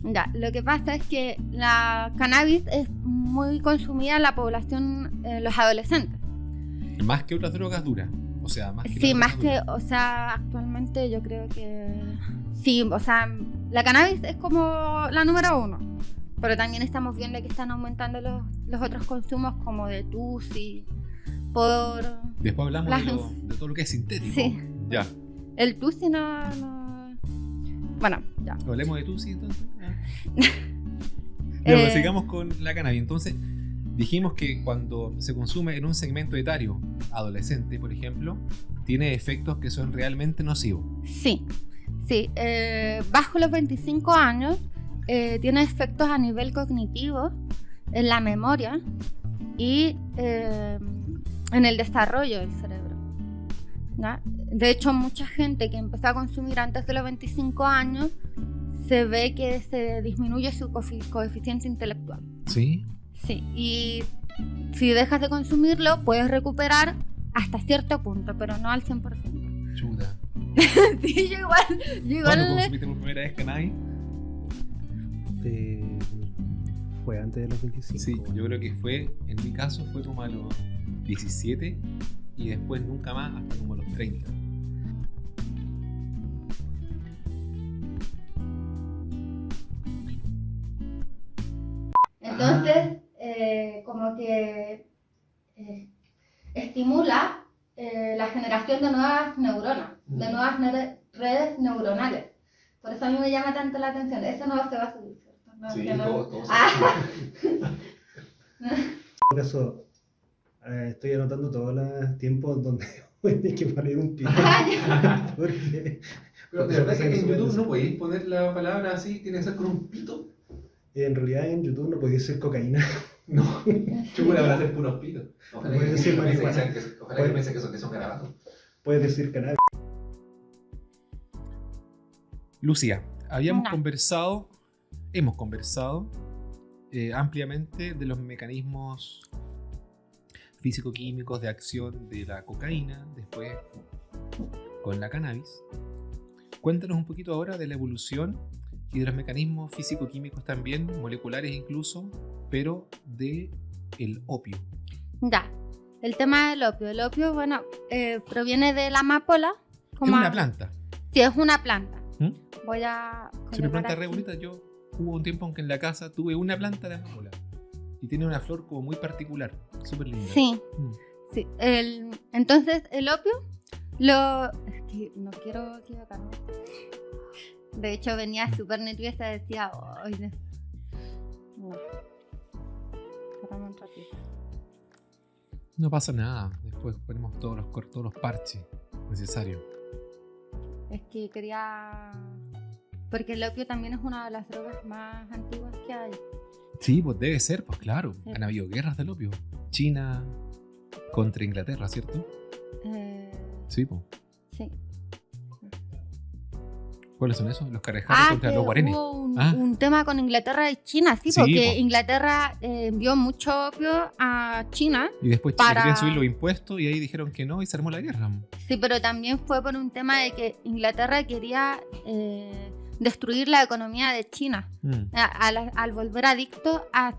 Ya, lo que pasa es que la cannabis es muy consumida en la población, los adolescentes. Más que otras drogas duras. O sea, más que Sí, las más drogas que, duras. o sea, actualmente yo creo que sí, o sea, la cannabis es como la número 1, pero también estamos viendo que están aumentando los otros consumos como de tusi, por... Después hablamos las- de todo lo que es sintético. Sí. Ya. El tusi no... Bueno, ya. Hablemos de Tusi entonces. Ya, pero sigamos con la cannabis. Entonces, dijimos que cuando se consume en un segmento etario adolescente, por ejemplo, tiene efectos que son realmente nocivos. Sí, bajo los 25 años tiene efectos a nivel cognitivo, en la memoria y en el desarrollo del cerebro, ¿ya? De hecho, mucha gente que empezó a consumir antes de los 25 años se ve que se disminuye su coeficiente intelectual. ¿Sí? Sí, y si dejas de consumirlo, puedes recuperar hasta cierto punto, pero no al 100%. Chuta. Sí, yo igual ¿Cuándo consumiste por primera vez cannabis? Fue antes de los 25. Sí, yo creo que fue, en mi caso, fue como a los 17 y después nunca más hasta como a los 30. Entonces, como que estimula la generación de nuevas neuronas, de nuevas redes neuronales. Por eso a mí me llama tanto la atención. Eso no se va a subir, ¿cierto? No, Sí, que no- todo Ah. Por eso estoy anotando todos los tiempos donde hay que poner un pico. Ah, ya. Porque Pero de verdad que en YouTube no podéis poner la palabra así, tiene que ser con un pito. en realidad en YouTube no podía ser cocaína. No, chula, van a ser puros pitos. Ojalá que piensen Ojalá que piensen que son garabatos. Puedes decir cannabis. Lucía, hemos No. conversado ampliamente de los mecanismos físico-químicos de acción de la cocaína, después con la cannabis. Cuéntanos un poquito ahora de la evolución y de los mecanismos físico-químicos también, moleculares incluso, pero de el opio. Ya, el tema del opio. El opio, bueno, proviene de la amapola. Es una planta. Sí, es una planta. ¿Mm? Voy a... Es una planta colocar re aquí. bonita. Yo hubo un tiempo en que en la casa tuve una planta de amapola y tiene una flor como muy particular, súper linda. Sí, Mm. sí. Entonces, el opio, es que no quiero equivocarme. De hecho, venía súper nerviosa, decía, "Ay, no". Espérame un ratito. No pasa nada, después ponemos todos los parches necesarios. Es que quería... Porque el opio también es una de las drogas más antiguas que hay. Sí, pues debe ser, pues claro. Sí. Han habido guerras del opio. China contra Inglaterra, ¿cierto? Eh, Sí, pues. sí. ¿Cuáles son esos? Los Carejares contra que los guarenes. hubo Ah. un tema con Inglaterra y China, sí, Sí, porque po. Inglaterra envió mucho opio a China. Y después Chile para- querían subir los impuestos y ahí dijeron que no y se armó la guerra. Sí, pero también fue por un tema de que Inglaterra quería destruir la economía de China al volver adicto a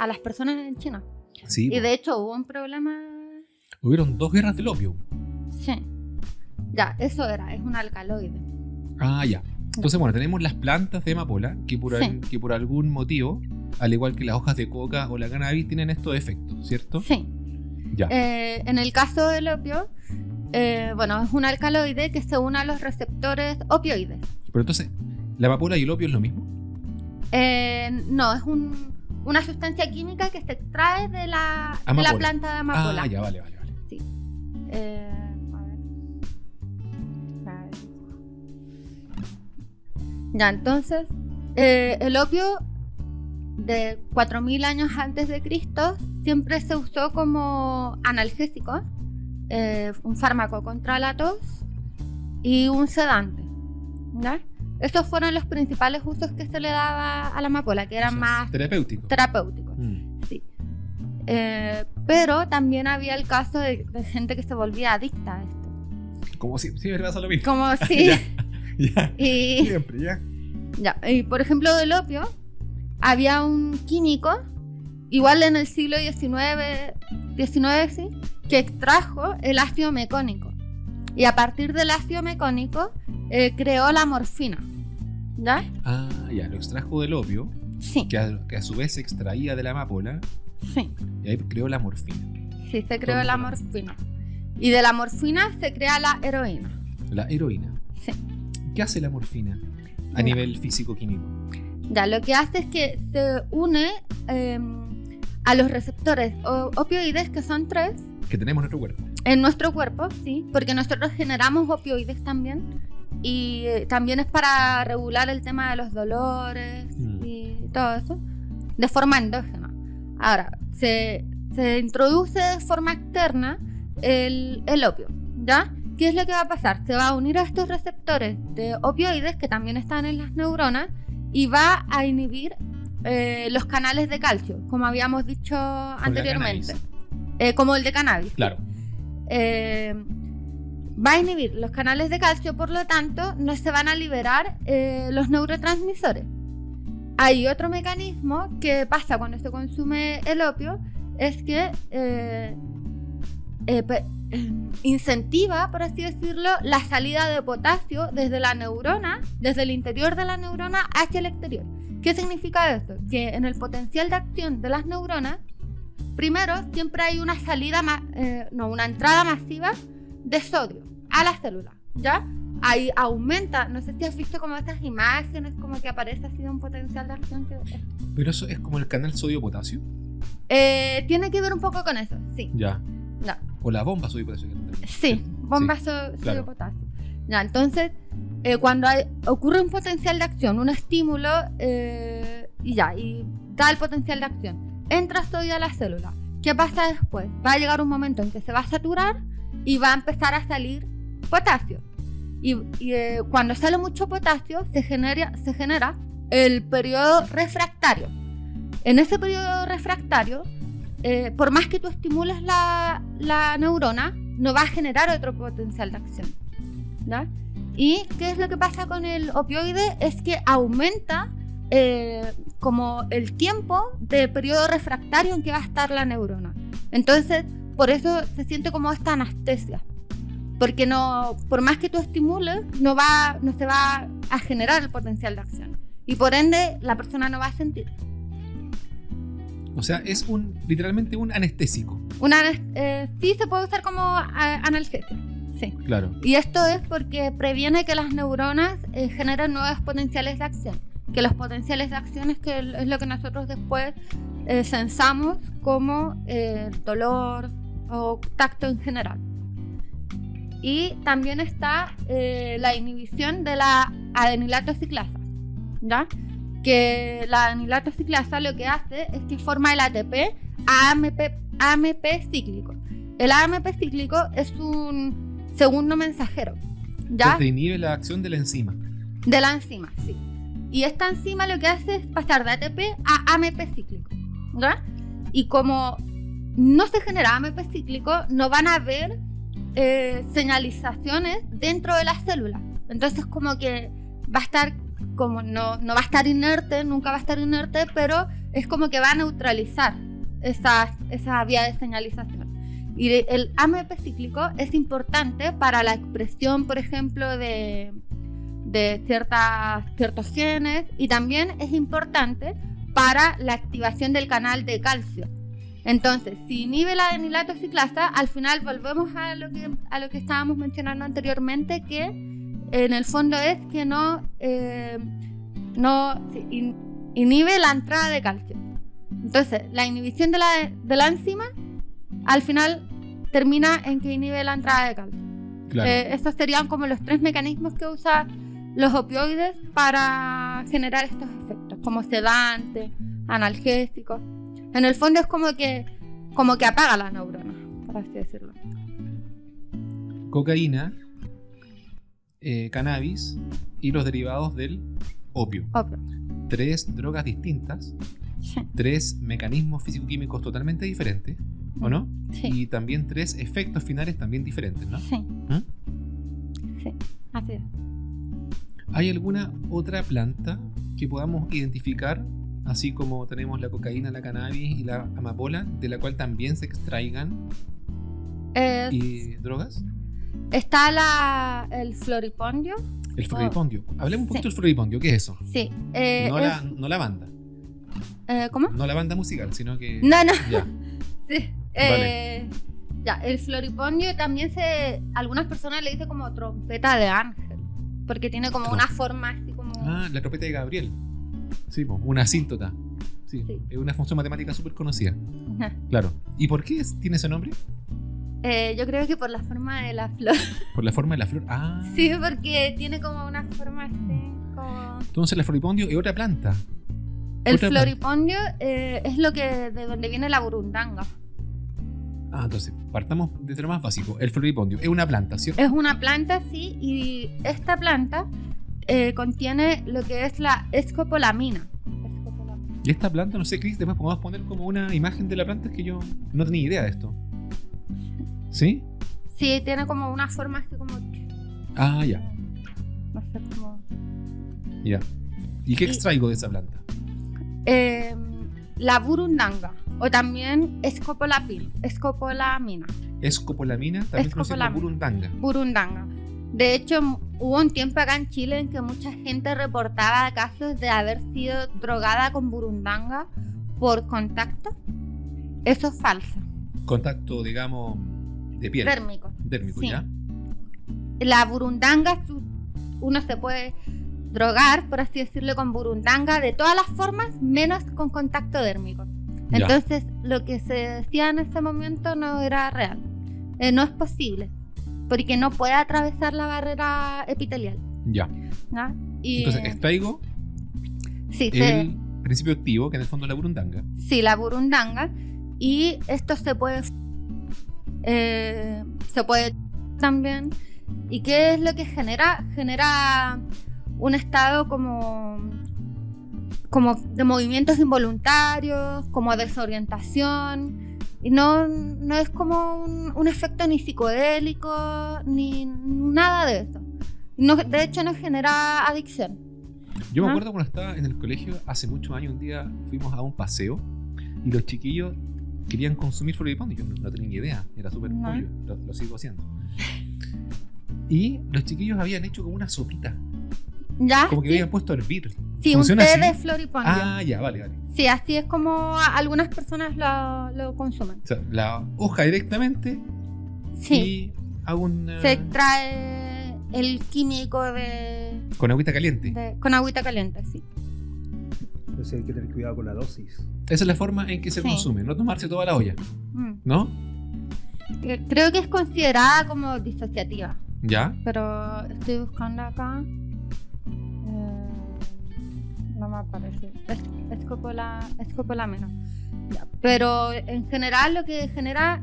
las personas en China. Sí, Y po. de hecho hubo un problema. Hubieron 2 guerras del opio. Sí. Ya, eso es un alcaloide. Ah, ya. Entonces, bueno, tenemos las plantas de amapola que Sí. que por algún motivo, al igual que las hojas de coca o la cannabis, tienen estos efectos, ¿cierto? Sí. Ya. En el caso del opio, bueno, es un alcaloide que se une a los receptores opioides. Pero entonces, ¿la amapola y el opio es lo mismo? No, es una sustancia química que se extrae de la Amapola. planta de amapola. Ah, ya, vale. Sí. A ver. Ya, entonces, el opio de 4000 años antes de Cristo siempre se usó como analgésico, un fármaco contra la tos y un sedante. ¿Ya? Estos fueron los principales usos que se le daba a la amapola, que eran O sea, más terapéutico. terapéuticos. Mm. Sí. Pero también había el caso de gente que se volvía adicta a esto. Como si me pasa lo mismo. Como si... Ya. y, Siempre, ya. ya, y por ejemplo, del opio, había un químico, igual en el siglo XIX, sí, que extrajo el ácido mecónico. Y a partir del ácido mecónico creó la morfina. ¿Ya? Ah, ya, lo extrajo del opio, Sí, que a su vez se extraía de la amapola, sí. y ahí creó la morfina. Sí, se creó la morfina. Y de la morfina se crea la heroína. La heroína. Sí. ¿Qué hace la morfina a Ya. nivel físico-químico? Ya, lo que hace es que se une a los receptores opioides, que son 3, Que tenemos en nuestro cuerpo. en nuestro cuerpo, sí, porque nosotros generamos opioides también. Y también es para regular el tema de los dolores y todo eso, de forma endógena. Ahora, se introduce de forma externa el opio, ¿ya? ¿Qué es lo que va a pasar? Se va a unir a estos receptores de opioides que también están en las neuronas y va a inhibir los canales de calcio, como habíamos dicho anteriormente. Como el de cannabis. Claro. Va a inhibir los canales de calcio, por lo tanto, no se van a liberar los neurotransmisores. Hay otro mecanismo que pasa cuando se consume el opio, es que incentiva, por así decirlo, la salida de potasio desde la neurona, desde el interior de la neurona hacia el exterior. ¿Qué significa esto? Que en el potencial de acción de las neuronas, primero siempre hay una salida, una entrada masiva de sodio a la célula, ¿ya? Ahí aumenta, no sé si has visto como estas imágenes, como que aparece así un potencial de acción. Pero eso es como el canal sodio-potasio. Tiene que ver un poco con eso, sí. Ya. Ya. O la bomba sodio-potasio. Sí, bomba claro. sodio-potasio. Ya, entonces, cuando ocurre un potencial de acción, un estímulo, y da el potencial de acción, entra sodio a la célula. ¿Qué pasa después? Va a llegar un momento en que se va a saturar y va a empezar a salir potasio. Y cuando sale mucho potasio, se genera el periodo refractario. En ese periodo refractario, por más que tú estimules la neurona, no va a generar otro potencial de acción, ¿ya? ¿Y qué es lo que pasa con el opioide? Es que aumenta como el tiempo de periodo refractario en que va a estar la neurona. Entonces, por eso se siente como esta anestesia. Porque por más que tú estimules, no se va a generar el potencial de acción. Y por ende, la persona no va a sentir. O sea, es literalmente un anestésico. Sí se puede usar como analgesia. Sí. Claro. Y esto es porque previene que las neuronas generen nuevos potenciales de acción. Que los potenciales de acción es lo que nosotros después sensamos como dolor o tacto en general. Y también está la inhibición de la adenilato ciclasa, ¿ya? Que la adenilato ciclasa lo que hace es que forma el ATP AMP cíclico. El AMP cíclico es un segundo mensajero, ¿ya? Que te inhibe la acción de la enzima. De la enzima, sí. Y esta enzima lo que hace es pasar de ATP a AMP cíclico, ¿verdad? Y como no se genera AMP cíclico, no van a haber señalizaciones dentro de las células. Entonces como que va a estar, como no va a estar inerte, nunca va a estar inerte, pero es como que va a neutralizar esa vía de señalización. Y el AMP cíclico es importante para la expresión, por ejemplo, de ciertos genes, y también es importante para la activación del canal de calcio. Entonces, si inhibe la adenilato ciclasa, al final volvemos a lo que estábamos mencionando anteriormente, que en el fondo es que inhibe la entrada de calcio. Entonces, la inhibición de la enzima al final termina en que inhibe la entrada de calcio. Claro. Estos serían como los 3 mecanismos que usan los opioides para generar estos efectos, como sedantes, analgésicos. En el fondo es como que apaga las neuronas, por así decirlo. Cocaína, cannabis y los derivados del opio. 3 drogas distintas, Sí. 3 mecanismos físico-químicos totalmente diferentes, ¿o no? Sí. Y también 3 efectos finales también diferentes, ¿no? Sí. ¿Mm? Sí, así es. ¿Hay alguna otra planta que podamos identificar, así como tenemos la cocaína, la cannabis y la amapola, de la cual también se extraigan drogas? Está el floripondio. El floripondio. Hablemos un poquito del floripondio. ¿Qué es eso? Sí. No la banda. ¿Cómo? No la banda musical, sino que... No. Ya. Sí. Vale. Ya, el floripondio también algunas personas le dicen como trompeta de ángel, porque tiene como una forma así como... Ah, la trompeta de Gabriel. Sí, una asíntota. Sí, Sí. es una función matemática súper conocida. Ajá. Claro. ¿Y por qué tiene ese nombre? Yo creo que por la forma de la flor. Por la forma de la flor. Ah. Sí, porque tiene como una forma así como... Entonces el floripondio es otra planta. El Otra floripondio es de donde viene la burundanga. Ah, entonces, partamos desde lo más básico. El floripondio es una planta, ¿cierto? Es una planta, sí, y esta planta contiene lo que es la escopolamina. Y esta planta, no sé, Chris, después podemos poner como una imagen de la planta, es que yo no tenía idea de esto. ¿Sí? Sí, tiene como una forma así como... Ah, ya. No sé cómo... Ya. ¿Y qué extraigo de esa planta? La burundanga, o también escopolamina. Escopolamina, también conocida como burundanga. Burundanga. De hecho, hubo un tiempo acá en Chile en que mucha gente reportaba casos de haber sido drogada con burundanga por contacto. Eso es falso. Contacto, digamos, de piel. Dérmico. Dérmico, Sí. ¿ya? La burundanga, uno se puede drogar, por así decirlo, con burundanga de todas las formas, menos con contacto dérmico. Ya. Entonces, lo que se decía en ese momento no era real. No es posible, porque no puede atravesar la barrera epitelial. Ya. ¿No? Y, Entonces, extraigo sí, el principio activo, que en el fondo es la burundanga. sí, la burundanga. Y esto se puede también. ¿Y qué es lo que genera? Genera un estado como de movimientos involuntarios, como desorientación, y no es como un efecto ni psicodélico ni nada de eso. No, de hecho no genera adicción. Yo me acuerdo cuando estaba en el colegio hace muchos años, un día fuimos a un paseo y los chiquillos querían consumir floripondio. Yo no tenía ni idea, era súper pollo, lo sigo haciendo. Y los chiquillos habían hecho como una sopita, ¿Ya? como que Sí. habían puesto a hervir. Sí, un té ¿Funciona así? de floripondio. Ah, ya, vale. Sí, así es como algunas personas lo consumen. O sea, la hoja directamente Sí. y hago un... Se extrae el químico con agüita caliente. con agüita caliente, sí. Entonces hay que tener cuidado con la dosis. Esa es la forma en que se Sí. consume, no tomarse toda la olla, Mm. ¿no? Creo que es considerada como disociativa, ¿Ya? pero estoy buscando acá. No me aparece. Escopolamina. Ya, pero en general lo que genera,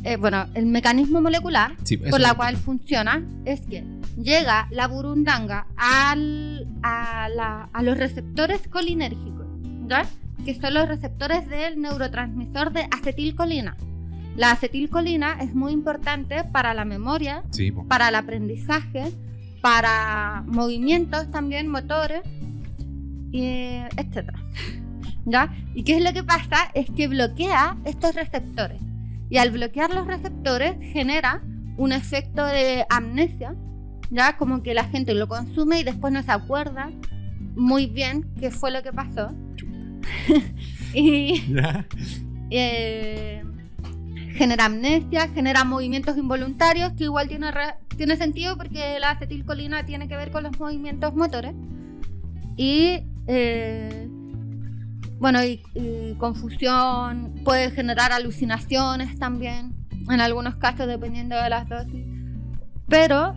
el mecanismo molecular Sí, eso por la es cual funciona es que llega la burundanga a los receptores colinérgicos, ¿ya? Que son los receptores del neurotransmisor de acetilcolina. La acetilcolina es muy importante para la memoria, Sí, para el aprendizaje, para movimientos también motores, etc. ¿Ya? ¿Y qué es lo que pasa? Es que bloquea estos receptores. Y al bloquear los receptores genera un efecto de amnesia, ¿ya? Como que la gente lo consume y después no se acuerda muy bien qué fue lo que pasó. Y genera amnesia, genera movimientos involuntarios, que igual tiene sentido porque la acetilcolina tiene que ver con los movimientos motores. Y confusión, puede generar alucinaciones también, en algunos casos dependiendo de las dosis. Pero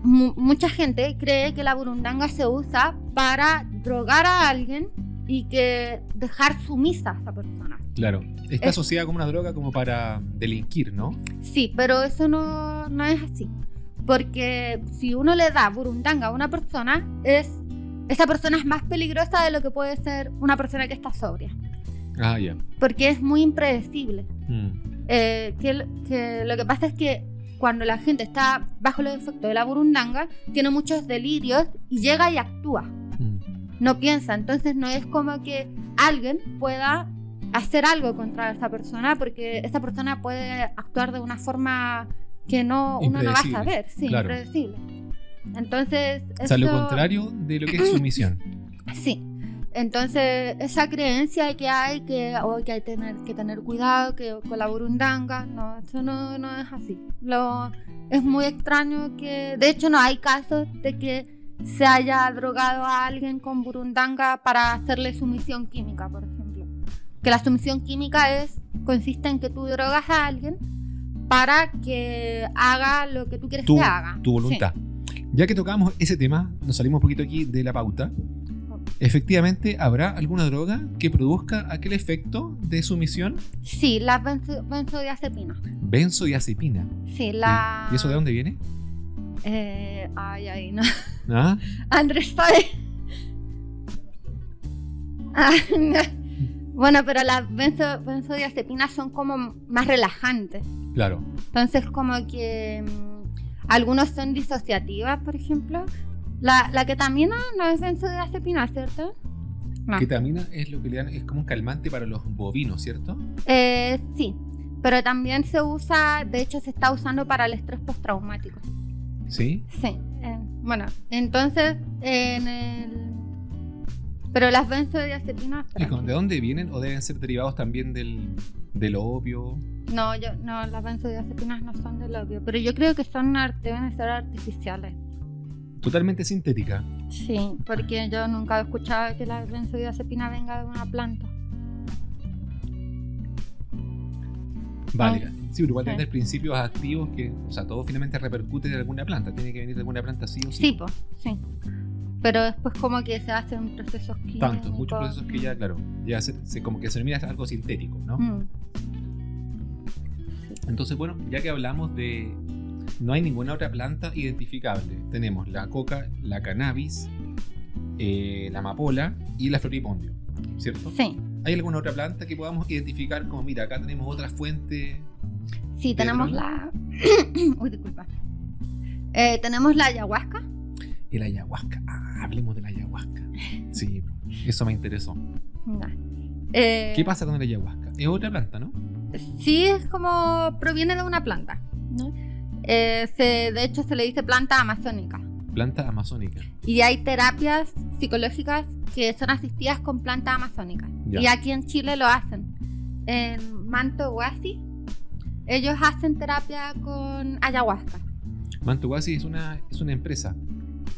mucha gente cree que la burundanga se usa para drogar a alguien y que dejar sumisa a esa persona. Claro, está asociada como una droga como para delinquir, ¿no? Sí, pero eso no es así. Porque si uno le da burundanga a una persona, esa persona es más peligrosa de lo que puede ser una persona que está sobria. Ah, ya. Porque es muy impredecible. Que lo que pasa es que cuando la gente está bajo los efectos de la burundanga, tiene muchos delirios y llega y actúa. No piensa, entonces no es como que alguien pueda hacer algo contra esa persona, porque esa persona puede actuar de una forma que uno no va a saber, sí, claro. Impredecible. Entonces, o sea, lo contrario de lo que es sumisión. Sí. Entonces, esa creencia que hay que hay que tener cuidado que con la burundanga, no, eso no es así. Es muy extraño que, de hecho, no hay casos de que se haya drogado a alguien con burundanga para hacerle sumisión química, por ejemplo. Que la sumisión química consiste en que tú drogas a alguien para que haga lo que tú quieres que haga. Tu voluntad. Sí. Ya que tocamos ese tema, nos salimos un poquito aquí de la pauta. ¿Efectivamente habrá alguna droga que produzca aquel efecto de sumisión? Sí, la benzodiazepina. Benzodiazepina. Sí, ¿Y eso de dónde viene? Ahí no. ¿Ah? Andrés sabe. No. Bueno, pero las benzodiazepinas son como más relajantes. Claro. Entonces como que algunos son disociativas, por ejemplo. La ketamina no es benzodiazepina, ¿cierto? No. Ketamina es lo que le dan, es como un calmante para los bovinos, ¿cierto? Sí, pero también se usa, de hecho se está usando para el estrés postraumático. ¿Sí? Sí. Bueno, entonces pero las benzodiazepinas... ¿De dónde vienen o deben ser derivados también del opio? No, las benzodiazepinas no son del opio, pero yo creo que deben ser artificiales. Totalmente sintética. Sí, porque yo nunca he escuchado que la benzodiazepina venga de una planta. Vale, sí, pero igual tiene principios activos que, o sea, todo finalmente repercute de alguna planta, tiene que venir de alguna planta sí o sí. Sí, pues, sí. Pero después como que se hacen procesos químicos. Muchos procesos que ya, claro, ya como que se denomina algo sintético, ¿no? Sí. Entonces, bueno, ya que hablamos de... No hay ninguna otra planta identificable. Tenemos la coca, la cannabis, la amapola y la floripondio, ¿cierto? Sí. ¿Hay alguna otra planta que podamos identificar como, mira, acá tenemos otra fuente? Sí, tenemos Uy, disculpa. Tenemos la ayahuasca. El ayahuasca. Hablemos de la ayahuasca. Sí, eso me interesó. ¿Qué pasa con el ayahuasca? Es otra planta, ¿no? Sí, es como... proviene de una planta, ¿no? De hecho se le dice planta amazónica. Planta amazónica. Y hay terapias psicológicas que son asistidas con planta amazónica. Ya. Y aquí en Chile lo hacen. En Manto Huasi, ellos hacen terapia con ayahuasca. Manto Huasi es una empresa.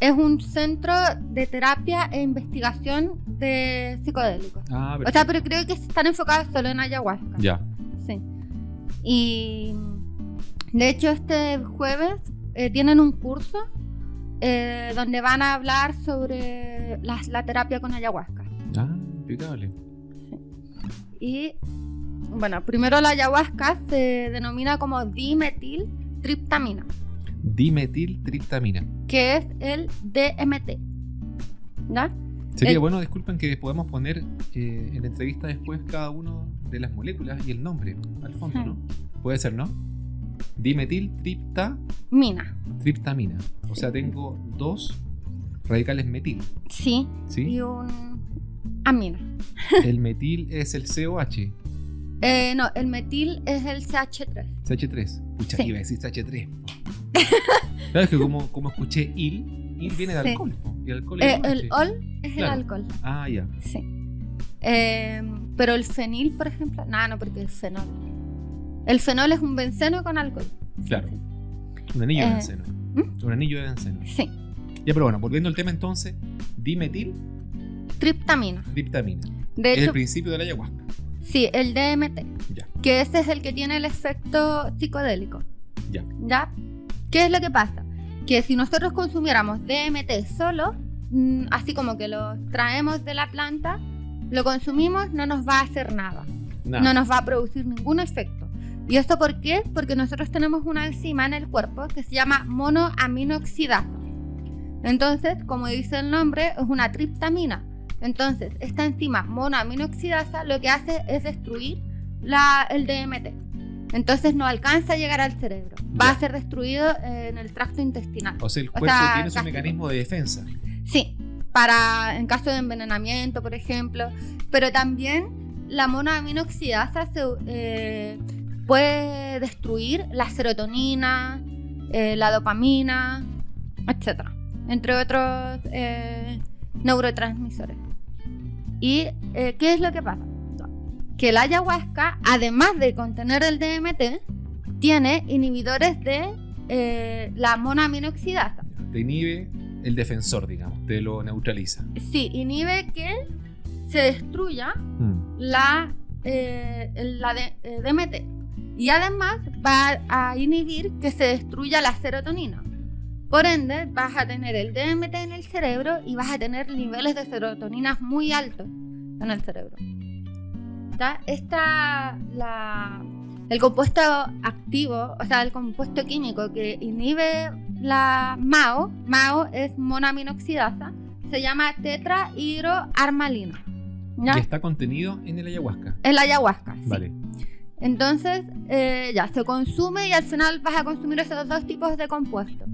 Es un centro de terapia e investigación de psicodélicos. O sea, pero creo que están enfocados solo en ayahuasca. Ya. Sí. Y de hecho este jueves tienen un curso donde van a hablar sobre la terapia con ayahuasca. Impecable. Sí. Y bueno, primero la ayahuasca se denomina como dimetiltriptamina. Dimetiltriptamina. que es el DMT. ¿Ya? Sería bueno, disculpen, que podamos poner en la entrevista después cada una de las moléculas y el nombre al fondo, ¿no? Puede ser, ¿no? Dimetiltriptamina. Mina. O sea, tengo 2 radicales metil. Sí. ¿Sí? Y un amina. El metil es el COH. No, el metil es el CH3. CH3. Pucha, Sí. iba a decir CH3. Claro, es que como escuché il viene de Sí. alcohol. Po, y el alcohol es El OH. ol es Claro. el alcohol. Ah, ya. Sí. Pero el fenil, por ejemplo, no, porque es fenol. El fenol es un benceno con alcohol. Claro. Un anillo de Eh, benceno. Un anillo de benceno. Sí. Ya, pero bueno, volviendo al tema entonces, dimetiltriptamina. Triptamina. Es De el hecho, principio de la ayahuasca. sí, el DMT. Ya, Que ese es el que tiene el efecto psicodélico. ya. ¿Ya? ¿Qué es lo que pasa? Que si nosotros consumiéramos DMT solo, así como que lo traemos de la planta, lo consumimos, no nos va a hacer nada. Nada. No nos va a producir ningún efecto. ¿Y esto por qué? Porque nosotros tenemos una enzima en el cuerpo que se llama monoaminoxidasa. Entonces, como dice el nombre, es una triptamina. Entonces, esta enzima monoaminoxidasa lo que hace es destruir el DMT. Entonces no alcanza a llegar al cerebro. Va Ya. a ser destruido en el tracto intestinal. O sea, el O cuerpo sea, tiene su gástrico. mecanismo de defensa. Sí, en caso de envenenamiento, por ejemplo. Pero también la monoaminoxidasa puede destruir la serotonina, la dopamina, etc. Entre otros neurotransmisores. ¿Y qué es lo que pasa? Que la ayahuasca, además de contener el DMT, tiene inhibidores de la monoaminoxidasa. Te inhibe el defensor, digamos. Te lo neutraliza. Sí, inhibe que se destruya DMT. Y además va a inhibir que se destruya la serotonina. Por ende, vas a tener el DMT en el cerebro y vas a tener niveles de serotonina muy altos en el cerebro. ¿Ya? El compuesto activo, o sea, el compuesto químico que inhibe la MAO es monoaminoxidasa, se llama tetrahidroarmalina. ¿Ya? Y está contenido en el ayahuasca. En la ayahuasca, sí. Vale. Entonces, ya se consume y al final vas a consumir esos 2 tipos de compuestos.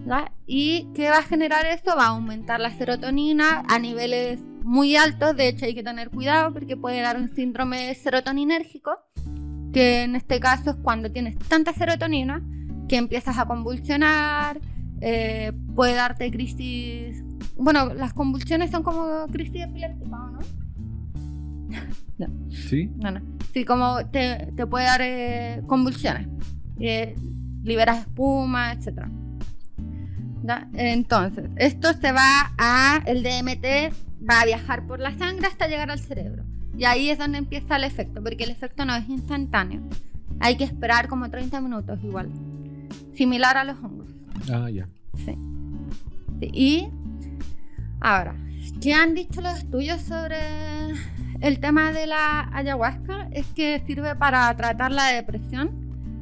¿Ya? ¿Y qué va a generar esto? Va a aumentar la serotonina a niveles muy altos. De hecho, hay que tener cuidado porque puede dar un síndrome serotoninérgico, que en este caso es cuando tienes tanta serotonina que empiezas a convulsionar, puede darte crisis. Bueno, las convulsiones son como crisis epiléptica, ¿no? No. ¿Sí? No. Sí, como te puede dar convulsiones. Liberas espuma, etc. ¿Ya? Entonces, el DMT va a viajar por la sangre hasta llegar al cerebro. Y ahí es donde empieza el efecto, porque el efecto no es instantáneo. Hay que esperar como 30 minutos igual. Similar a los hongos. Ah, ya. Sí. Y ahora, ¿qué han dicho los estudios sobre el tema de la ayahuasca? Es que sirve para tratar la depresión,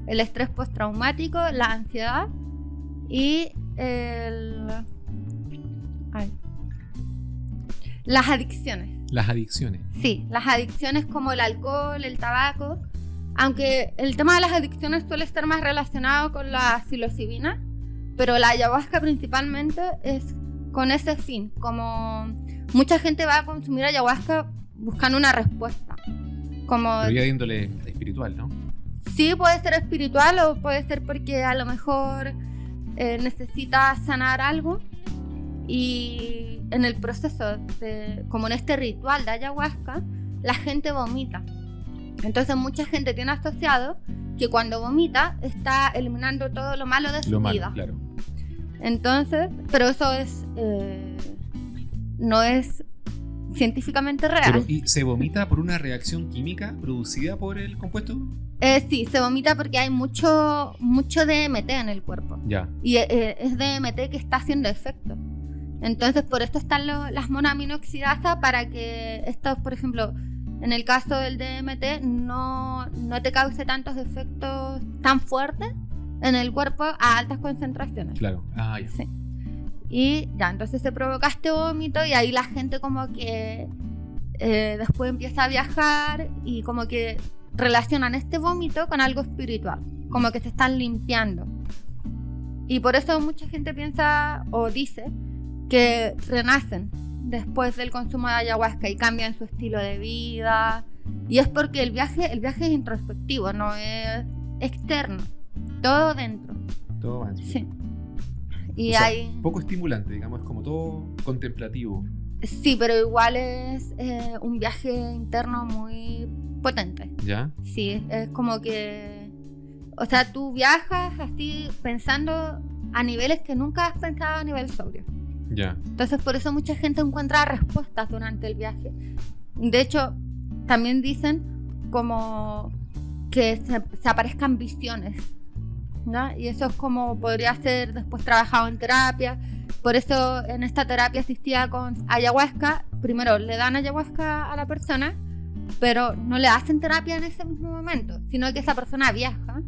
el estrés postraumático, la ansiedad y las adicciones. Las adicciones. Sí, las adicciones como el alcohol, el tabaco. Aunque el tema de las adicciones suele estar más relacionado con la psilocibina, pero la ayahuasca principalmente es con ese fin. Como mucha gente va a consumir ayahuasca buscando una respuesta. Como Pero ya de índole espiritual, ¿no? sí, puede ser espiritual o puede ser porque a lo mejor necesita sanar algo. Y en el proceso, como en este ritual de ayahuasca, la gente vomita. Entonces mucha gente tiene asociado que cuando vomita está eliminando todo lo malo de su Lo malo, vida. claro. Entonces, pero eso no es científicamente real. Pero, ¿y se vomita por una reacción química producida por el compuesto? Sí, se vomita porque hay mucho DMT en el cuerpo. Ya. Y es DMT que está haciendo efecto. Entonces, por esto están las monoaminoxidasas, para que estos, por ejemplo, en el caso del DMT, no te cause tantos efectos tan fuertes en el cuerpo a altas concentraciones. Claro. Ah, ya. Sí. Y ya, entonces se provoca este vómito y ahí la gente como que después empieza a viajar y como que relacionan este vómito con algo espiritual, como que se están limpiando. Y por eso mucha gente piensa o dice que renacen después del consumo de ayahuasca y cambian su estilo de vida. Y es porque el viaje es introspectivo, no es externo, todo dentro. Todo va dentro. Sí. Y O sea, hay... poco estimulante, digamos, es como todo contemplativo. Sí, pero igual es un viaje interno muy potente. ¿Ya? Sí, es como que... O sea, tú viajas así pensando a niveles que nunca has pensado a nivel sobrio. Ya. Entonces por eso mucha gente encuentra respuestas durante el viaje. De hecho, también dicen como que se aparezcan visiones, ¿no? Y eso es como podría ser después trabajado en terapia. Por eso en esta terapia asistida con ayahuasca, primero le dan ayahuasca a la persona, pero no le hacen terapia en ese mismo momento, sino que esa persona viaja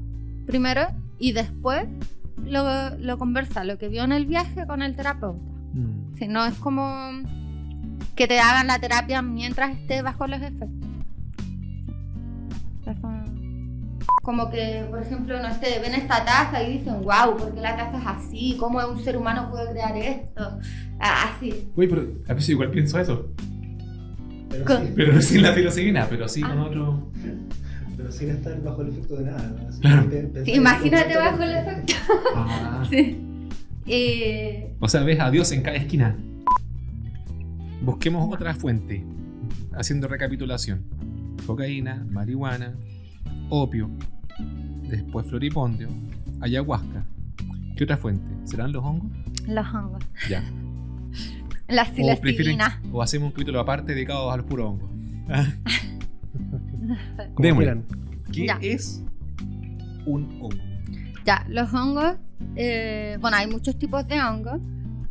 primero y después lo conversa, lo que vio en el viaje con el terapeuta. Si no es como que te hagan la terapia mientras estés bajo los efectos. Como que, por ejemplo, no sé, ven esta taza y dicen, wow, ¿por qué la taza es así? ¿Cómo un ser humano puede crear esto? Así. Uy, pero a veces igual pienso eso. Pero, sí, Pero no sin la filosofía, pero sí con otro. pero sin estar bajo el efecto de nada. Así Claro. que Sí, imagínate bajo el efecto. Ah. Sí. O sea, ves a Dios en cada esquina. Busquemos otra fuente. Haciendo recapitulación. Cocaína, marihuana, opio, después floripondio, ayahuasca. ¿Qué otra fuente? ¿Serán los hongos? Los hongos. Ya. La O prefieren, psilocibina. o hacemos un capítulo aparte dedicado a los puros hongos. Como Démosle. quieran. ¿Qué Ya. es un hongo? Ya, los hongos, bueno, hay muchos tipos de hongos,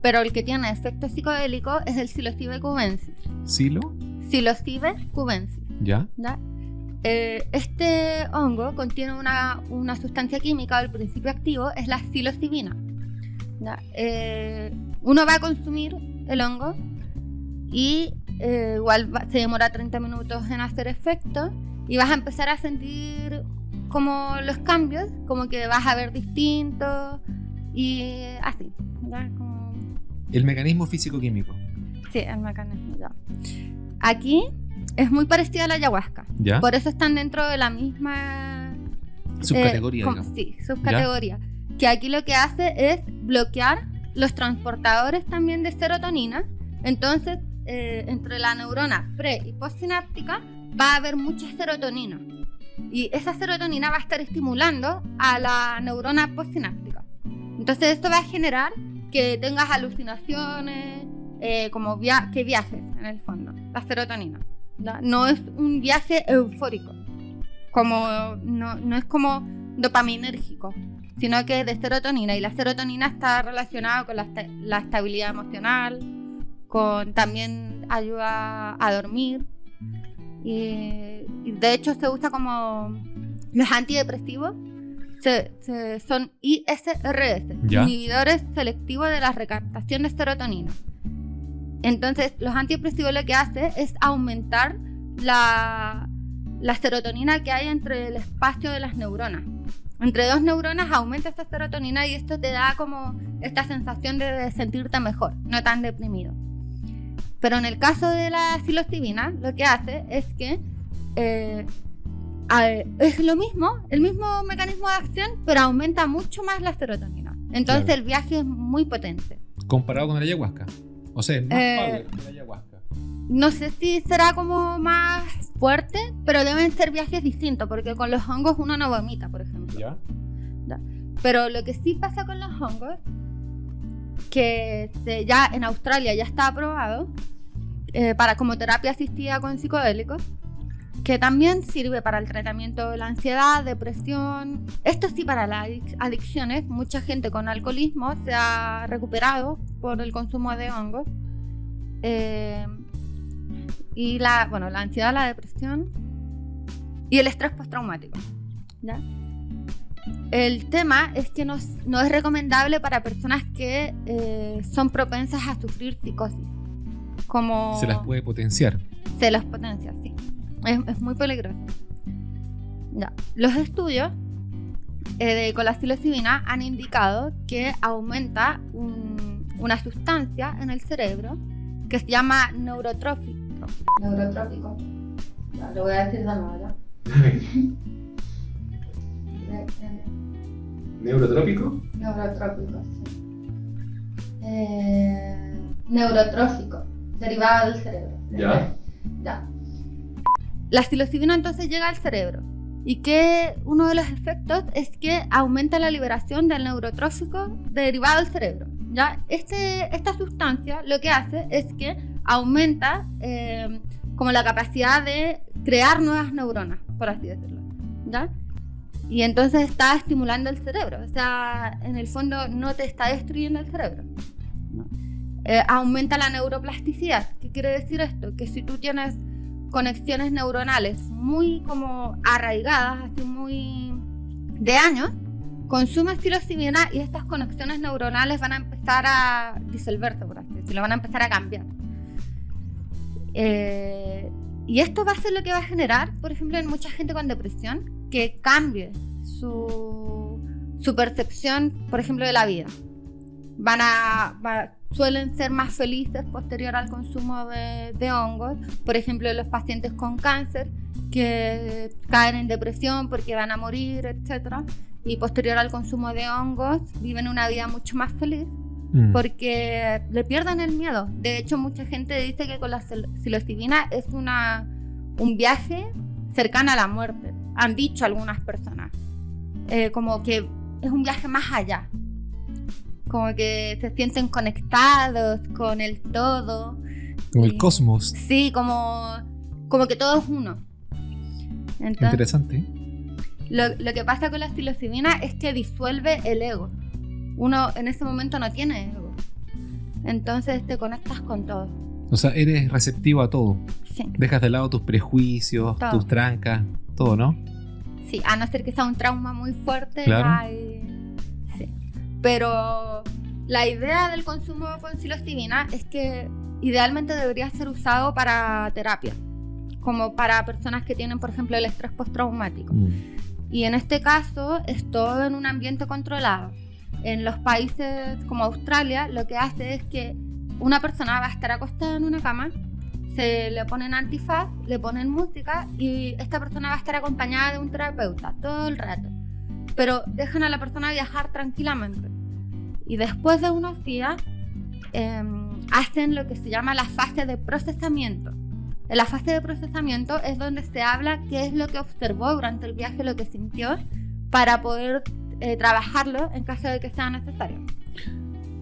pero el que tiene efecto psicodélico es el Psilocybe cubensis. ¿Silo? Psilocybe cubensis, ¿Ya? ¿ya? Este hongo contiene una sustancia química, el principio activo es la psilocibina, ¿ya? Uno va a consumir el hongo y igual se demora 30 minutos en hacer efecto y vas a empezar a sentir como los cambios, como que vas a ver distinto y así, ¿ya? Como... El mecanismo físico-químico. Sí, el mecanismo, ya. Aquí es muy parecido a la ayahuasca, ¿Ya? por eso están dentro de la misma Subcategoría, digamos. sí, subcategoría. Que aquí lo que hace es bloquear los transportadores también de serotonina. Entonces, entre la neurona pre y postsináptica va a haber mucha serotonina. Y esa serotonina va a estar estimulando a la neurona postsináptica. Entonces, esto va a generar que tengas alucinaciones, como que viajes en el fondo, la serotonina. ¿Ya? No es un viaje eufórico, no es como dopaminérgico, sino que es de serotonina, y la serotonina está relacionada con la estabilidad emocional, con también ayuda a dormir, y de hecho se usa como los antidepresivos, son ISRS, ¿Ya? inhibidores selectivos de la recaptación de serotonina. Entonces, los antidepresivos lo que hace es aumentar la serotonina que hay entre el espacio de las neuronas. Entre dos neuronas aumenta esta serotonina y esto te da como esta sensación de sentirte mejor, no tan deprimido. Pero en el caso de la psilocibina, lo que hace es que es lo mismo, el mismo mecanismo de acción, pero aumenta mucho más la serotonina. Entonces Claro. el viaje es muy potente. Comparado con la ayahuasca. O sea, es más power que la ayahuasca. No sé si será como más fuerte, pero deben ser viajes distintos, porque con los hongos uno no vomita, por ejemplo. ¿Ya? Pero lo que sí pasa con los hongos, que ya en Australia ya está aprobado para como terapia asistida con psicodélicos, que también sirve para el tratamiento de la ansiedad, depresión. Esto sí, para las adicciones. Mucha gente con alcoholismo se ha recuperado por el consumo de hongos. Y la ansiedad, la depresión y el estrés postraumático, ¿ya? El tema es que no es recomendable para personas que son propensas a sufrir psicosis. Como Se las puede potenciar. se las potencia, sí. Es muy peligroso. Ya. Los estudios con la psilocibina han indicado que aumenta una sustancia en el cerebro que se llama neurotrófico. Ya, lo voy a decir de nuevo, ¿ya? ¿Neurotrópico? Neurotrópico, sí. Neurotrófico, derivado del cerebro. Ya. Ya. La psilocibina entonces llega al cerebro y que uno de los efectos es que aumenta la liberación del neurotrófico derivado del cerebro. ¿Ya? Esta sustancia lo que hace es que aumenta como la capacidad de crear nuevas neuronas, por así decirlo. ¿Ya? Y entonces está estimulando el cerebro, o sea, en el fondo no te está destruyendo el cerebro. ¿No? Aumenta la neuroplasticidad. ¿Qué quiere decir esto? Que si tú tienes conexiones neuronales muy como arraigadas, así muy de años, consumes psilocibina y estas conexiones neuronales van a empezar a disolverse, por así decirlo, van a empezar a cambiar. Y esto va a ser lo que va a generar, por ejemplo, en mucha gente con depresión, que cambie su percepción, por ejemplo, de la vida. Suelen ser más felices posterior al consumo de hongos. Por ejemplo, los pacientes con cáncer que caen en depresión porque van a morir, etc. Y posterior al consumo de hongos viven una vida mucho más feliz porque le pierden el miedo. De hecho, mucha gente dice que con la psilocibina es un viaje cercano a la muerte. Han dicho algunas personas. Como que es un viaje más allá. Como que se sienten conectados con el todo. Con el cosmos. Sí, como que todo es uno. Entonces, Interesante. Lo que pasa con la psilocibina es que disuelve el ego. Uno en ese momento no tiene ego. Entonces te conectas con todo. O sea, eres receptivo a todo. Sí. Dejas de lado tus prejuicios, Todo. tus trancas, todo, ¿no? Sí, a no ser que sea un trauma muy fuerte. Claro. Sí. Pero la idea del consumo con psilocibina es que idealmente debería ser usado para terapia, como para personas que tienen, por ejemplo, el estrés postraumático. Y en este caso es todo en un ambiente controlado. En los países como Australia, lo que hace es que una persona va a estar acostada en una cama, se le ponen antifaz, le ponen música y esta persona va a estar acompañada de un terapeuta todo el rato. Pero dejan a la persona viajar tranquilamente. Y después de unos días hacen lo que se llama la fase de procesamiento. En la fase de procesamiento es donde se habla qué es lo que observó durante el viaje, lo que sintió, para poder trabajarlo en caso de que sea necesario.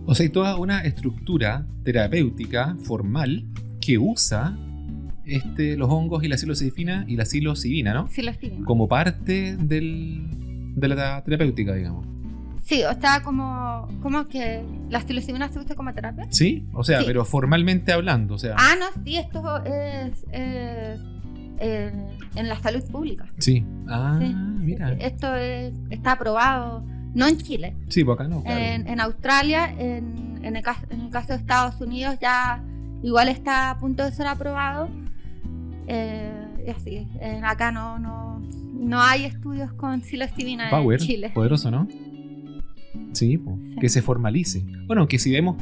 O sea, hay toda una estructura terapéutica formal que usa los hongos y la psilocibina, ¿no? Psilocibina. Como parte de la terapéutica, digamos. Sí, o sea, como que la psilocibina se usa como terapia. ¿Sí? O sea, Sí. pero formalmente hablando, o sea... Ah, no, sí, esto es en la salud pública. Sí. Ah, Sí. mira. Esto está aprobado, no en Chile. Sí, pues acá no, claro. En Australia, en el caso de Estados Unidos, ya igual está a punto de ser aprobado. Y así, acá no hay estudios con psilocibina Power, en Chile. poderoso, ¿no? Sí, pues, Sí. que se formalice. Bueno, que si vemos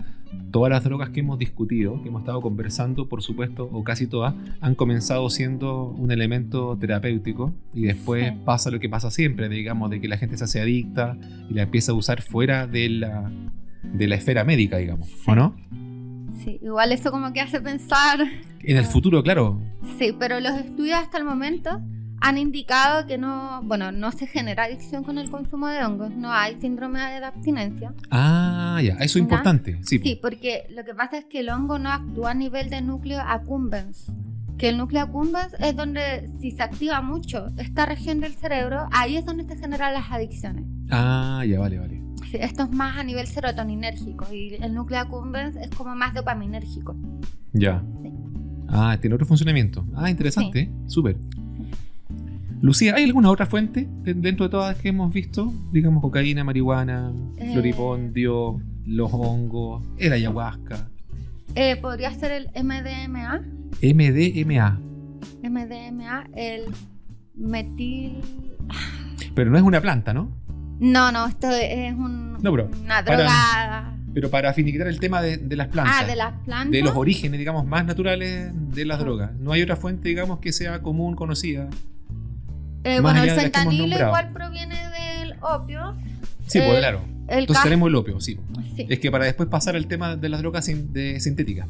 todas las drogas que hemos discutido, que hemos estado conversando, por supuesto, o casi todas, han comenzado siendo un elemento terapéutico y después Sí. pasa lo que pasa siempre, digamos, de que la gente se hace adicta y la empieza a usar fuera de la esfera médica, digamos, Sí. ¿o no? Sí, igual eso como que hace pensar. En el futuro, claro. Sí, pero los estudios hasta el momento han indicado que no se genera adicción con el consumo de hongos, no hay síndrome de abstinencia. Ah, ya, eso es ¿Ya? importante. Sí, Sí, porque lo que pasa es que el hongo no actúa a nivel de núcleo accumbens. Que el núcleo accumbens es donde, si se activa mucho esta región del cerebro, ahí es donde se generan las adicciones. Ah, ya, vale. Sí, esto es más a nivel serotoninérgico y el núcleo accumbens es como más dopaminérgico. Ya. Sí. Ah, tiene otro funcionamiento. Ah, interesante, súper. Lucía, ¿hay alguna otra fuente dentro de todas que hemos visto? Digamos cocaína, marihuana, floripondio, los hongos, el ayahuasca. Podría ser el MDMA. MDMA. MDMA, el metil... Pero no es una planta, ¿no? No, esto es una droga... Pero para finiquitar el tema de las plantas. De las plantas. De los orígenes, digamos, más naturales de las drogas. No hay otra fuente, digamos, que sea común, conocida. Bueno, el fentanilo igual proviene del opio. Sí, pues claro. Entonces tenemos el opio, sí. Es que para después pasar al tema de las drogas sintéticas.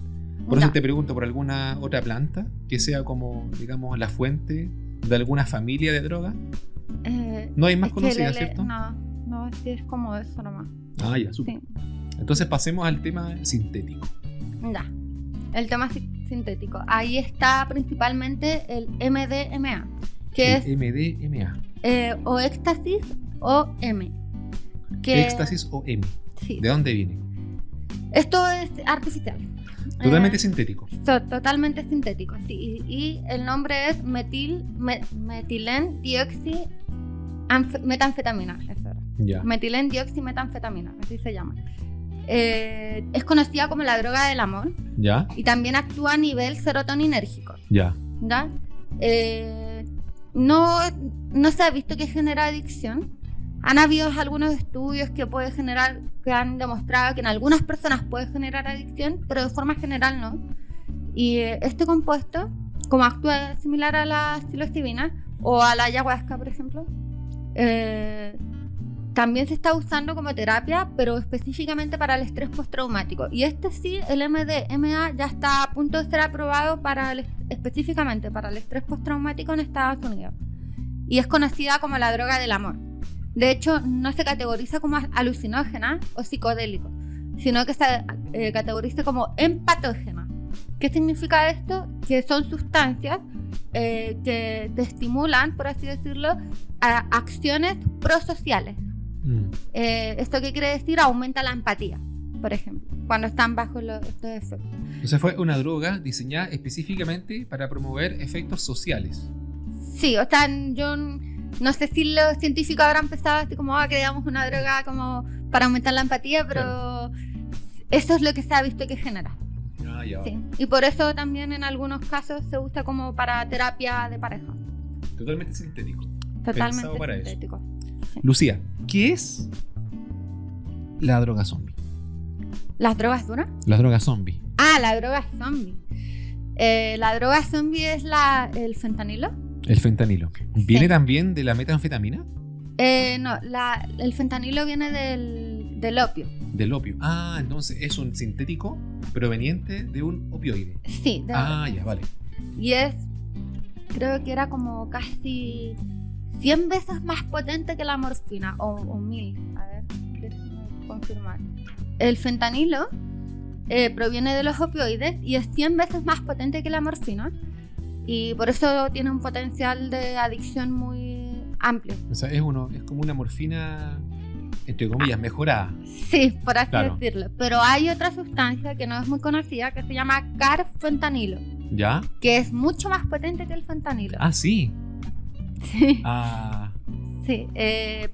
Por eso te pregunto por alguna otra planta que sea como, digamos, la fuente de alguna familia de drogas. No hay más conocidas, ¿cierto? No, es como eso nomás. Ya, súper. Sí. Entonces pasemos al tema sintético. Ya, el tema sintético. Ahí está principalmente el MDMA. Que es MDMA. O éxtasis o M. Éxtasis o M. Sí. ¿De dónde viene? Esto es artificial. Totalmente sintético. Totalmente sintético, sí. Y el nombre es metilendioximetanfetamina. Eso era. Ya. Metilendioximetanfetamina, así se llama. Es conocida como la droga del amor. Ya. Y también actúa a nivel serotoninérgico. Ya. ¿Ya? No se ha visto que genera adicción. Han habido algunos estudios que han demostrado que en algunas personas puede generar adicción, pero de forma general no. Y este compuesto, como actúa similar a la psilocibina o a la ayahuasca, por ejemplo, también se está usando como terapia, pero específicamente para el estrés postraumático. Y el MDMA ya está a punto de ser aprobado específicamente para el estrés postraumático en Estados Unidos. Y es conocida como la droga del amor. De hecho, no se categoriza como alucinógena o psicodélico, sino que se categoriza como empatógena. ¿Qué significa esto? Que son sustancias que te estimulan, por así decirlo, a acciones prosociales. ¿Esto qué quiere decir? Aumenta la empatía, por ejemplo, cuando están bajo estos efectos. O sea, fue una droga diseñada específicamente para promover efectos sociales. Sí, o sea, yo no sé si los científicos habrán pensado así como que damos una droga como para aumentar la empatía, pero claro, eso es lo que se ha visto que genera. Sí. Y por eso también en algunos casos se usa como para terapia de pareja. Totalmente sintético. Totalmente sintético. Sí. Lucía, ¿qué es la droga zombie? ¿Las drogas duras? Las drogas zombie. La droga zombie. La droga zombie es el fentanilo. El fentanilo. ¿Viene también de la metanfetamina? No, el fentanilo viene del opio. Del opio. Entonces es un sintético proveniente de un opioide. Sí. Ya, vale. Y creo que era como casi 100 veces más potente que la morfina, o 1000. A ver, déjame confirmar. El fentanilo proviene de los opioides y es 100 veces más potente que la morfina. Y por eso tiene un potencial de adicción muy amplio. O sea, es como una morfina, entre comillas, mejorada. Sí, por así decirlo. Pero hay otra sustancia que no es muy conocida que se llama carfentanilo. ¿Ya? Que es mucho más potente que el fentanilo. Sí. Sí. Sí,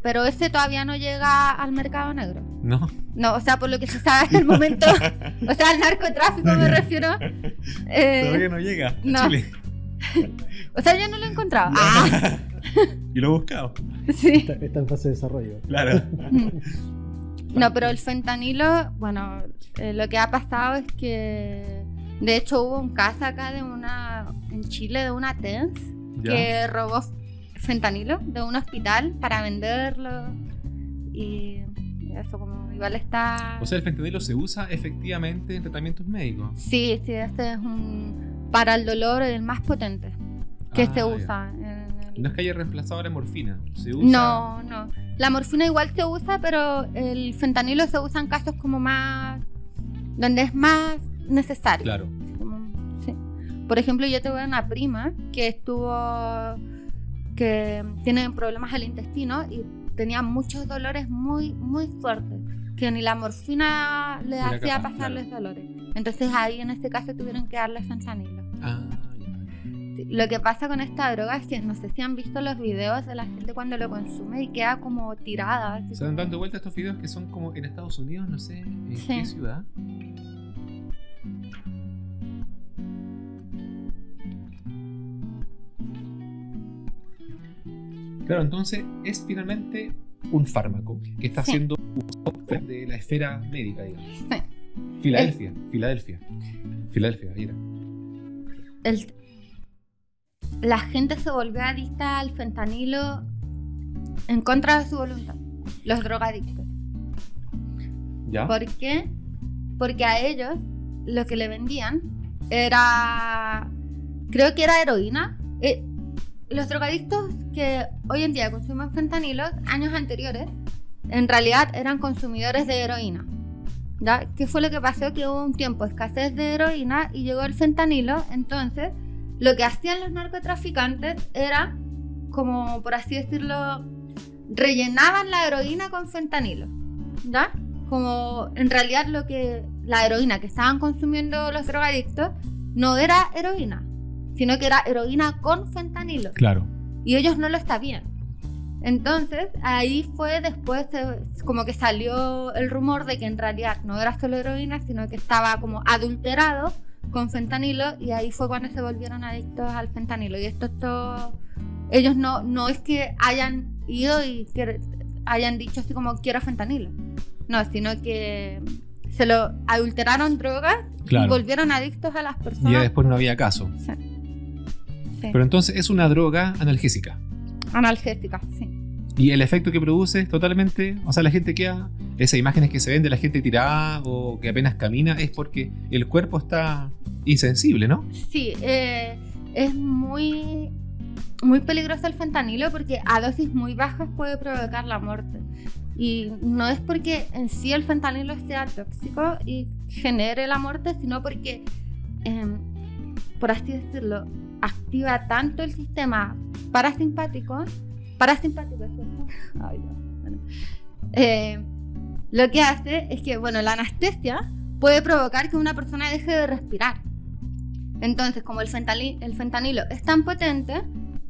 pero ese todavía no llega al mercado negro. No, o sea, por lo que se sabe hasta el momento. O sea, al narcotráfico me refiero. Todavía no llega a Chile. O sea, yo no lo he encontrado. Y lo he buscado. Sí. Está en fase de desarrollo. Claro. No, pero el fentanilo, bueno, lo que ha pasado es que de hecho hubo un caso acá en Chile de una TENS que robó fentanilo de un hospital para venderlo y eso como igual está... O sea, el fentanilo se usa efectivamente en tratamientos médicos. Sí, este es para el dolor el más potente que se usa. No es que haya reemplazado la morfina, se usa... No. La morfina igual se usa, pero el fentanilo se usa en casos como más... donde es más necesario. Claro. Sí. Por ejemplo, yo tengo una prima que tiene problemas del intestino y tenía muchos dolores muy, muy fuertes, que ni la morfina le hacía pasar los dolores. Entonces ahí en este caso tuvieron que darle fentanilo. Lo que pasa con esta droga es que no sé si han visto los videos de la gente cuando lo consume y queda como tirada. Así Se están dando vuelta estos videos que son como en Estados Unidos, no sé en Sí. qué ciudad. Claro, entonces es finalmente un fármaco que está Sí. siendo uso de la esfera médica, digamos. Sí. Filadelfia, ahí era. La gente se volvió adicta al fentanilo en contra de su voluntad, los drogadictos. ¿Ya? ¿Por qué? Porque a ellos lo que le vendían era, creo que era heroína. Los drogadictos que hoy en día consumen fentanilo, años anteriores, en realidad eran consumidores de heroína. ¿Ya? ¿Qué fue lo que pasó? Que hubo un tiempo de escasez de heroína y llegó el fentanilo. Entonces, lo que hacían los narcotraficantes era, como por así decirlo, rellenaban la heroína con fentanilo. ¿Ya? Como en realidad la heroína que estaban consumiendo los drogadictos no era heroína, sino que era heroína con fentanilo. Claro. Y ellos no lo sabían. Entonces, ahí fue después, como que salió el rumor de que en realidad no era solo heroína, sino que estaba como adulterado con fentanilo, y ahí fue cuando se volvieron adictos al fentanilo. Y ellos no es que hayan ido y que hayan dicho así como quiero fentanilo. No, sino que se lo adulteraron drogas Claro. y volvieron adictos a las Y personas. ya después no había caso. Sí. Sí. Pero entonces es una droga analgésica. Analgésica, sí. Y el efecto que produce es totalmente... O sea, la gente queda... Esas imágenes que se ven de la gente tirada o que apenas camina es porque el cuerpo está insensible, ¿no? Sí, es muy, muy peligroso el fentanilo porque a dosis muy bajas puede provocar la muerte. Y no es porque en sí el fentanilo sea tóxico y genere la muerte, sino porque, por así decirlo, activa tanto el sistema parasimpático, ¿cierto? Ay, Dios. Bueno. Lo que hace es que, bueno, la anestesia puede provocar que una persona deje de respirar. Entonces, como el fentanilo es tan potente,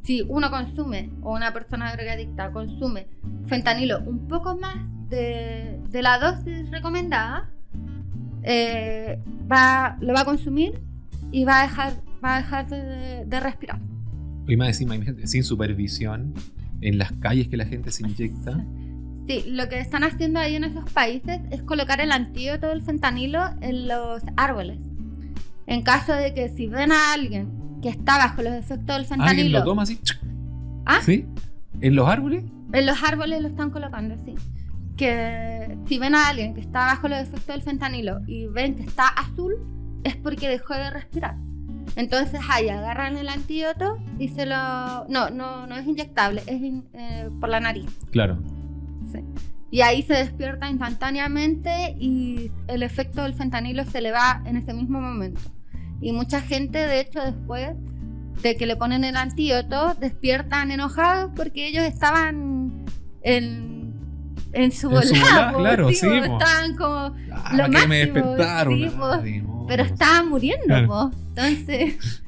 si uno consume, o una persona drogadicta consume fentanilo un poco más de la dosis recomendada, lo va a consumir y va a dejar de respirar. Y más encima, imagínate, sin supervisión, en las calles que la gente se inyecta. Sí, lo que están haciendo ahí en esos países es colocar el antídoto del fentanilo en los árboles. En caso de que si ven a alguien que está bajo los efectos del ¿Alguien fentanilo... lo toma así? ¿Ah? ¿Sí? ¿En los árboles? En los árboles lo están colocando, sí. Que si ven a alguien que está bajo los efectos del fentanilo y ven que está azul, es porque dejó de respirar. Entonces ahí agarran el antídoto y se lo... No es inyectable, es por la nariz. Claro. Sí. Y ahí se despierta instantáneamente y el efecto del fentanilo se le va en ese mismo momento. Y mucha gente, de hecho, después de que le ponen el antídoto, despiertan enojados porque ellos estaban en su volada, claro, sí, po. estaban como lo ¿para qué máximo, me despertaron? sí, po. Ay, no. pero estaban muriendo, Claro. po. Entonces,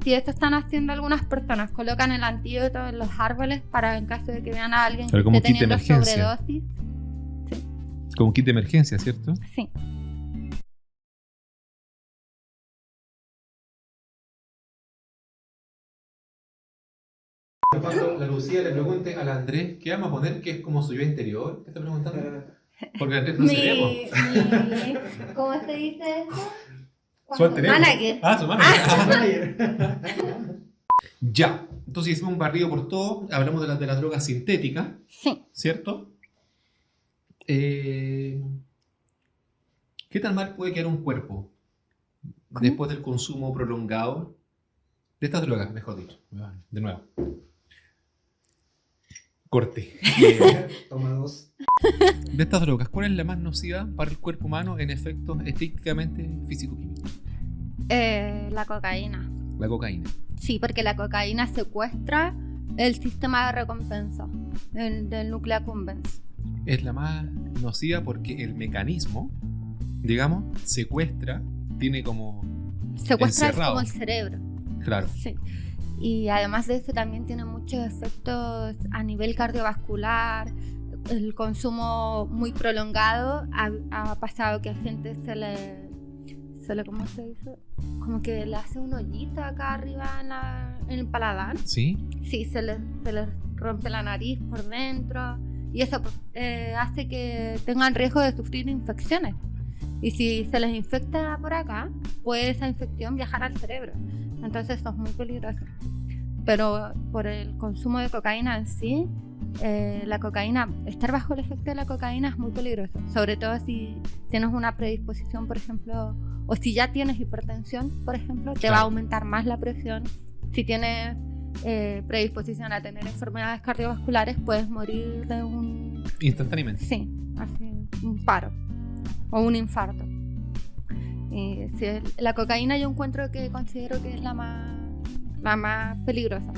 si esto están haciendo algunas personas, colocan el antídoto en los árboles para en caso de que vean a alguien Pero que como esté kit de teniendo emergencia. sobredosis. Como un kit de emergencia, ¿cierto? Sí. Cuando la Lucía le pregunte al Andrés qué vamos a poner, que es como su yo interior, ¿qué está preguntando? Porque Andrés no seremos. ¿Cómo se dice eso? Su alter ego. Manager. Ah, su manager. Ya. Entonces hicimos un barrido por todo. Hablamos de las drogas sintéticas, Sí. ¿cierto? ¿Qué tan mal puede quedar un cuerpo después del consumo prolongado de estas drogas, mejor dicho? De nuevo. Corte. Toma 2. De estas drogas, ¿cuál es la más nociva para el cuerpo humano en efectos estrictamente físico-químicos? La cocaína. La cocaína. Sí, porque la cocaína secuestra el sistema de recompensa del núcleo accumbens. Es la más nociva porque el mecanismo, digamos, secuestra, tiene como Secuestra encerrado. como el cerebro. Claro. Sí. Y además de eso también tiene muchos efectos a nivel cardiovascular. El consumo muy prolongado ha pasado que a gente se le ¿cómo se dice? Como que le hace un hoyito acá arriba en el paladar. ¿Sí? Sí, se les rompe la nariz por dentro y eso hace que tengan riesgo de sufrir infecciones. Y si se les infecta por acá, puede esa infección viajar al cerebro. Entonces eso es muy peligroso. Pero por el consumo de cocaína en sí, la cocaína, estar bajo el efecto de la cocaína es muy peligroso. Sobre todo si tienes una predisposición, por ejemplo, o si ya tienes hipertensión, por ejemplo, te va a aumentar más la presión. Si tienes predisposición a tener enfermedades cardiovasculares, puedes morir de un... Instantáneamente. Sí, así, un paro o un infarto. Y si la cocaína yo considero que es la más peligrosa,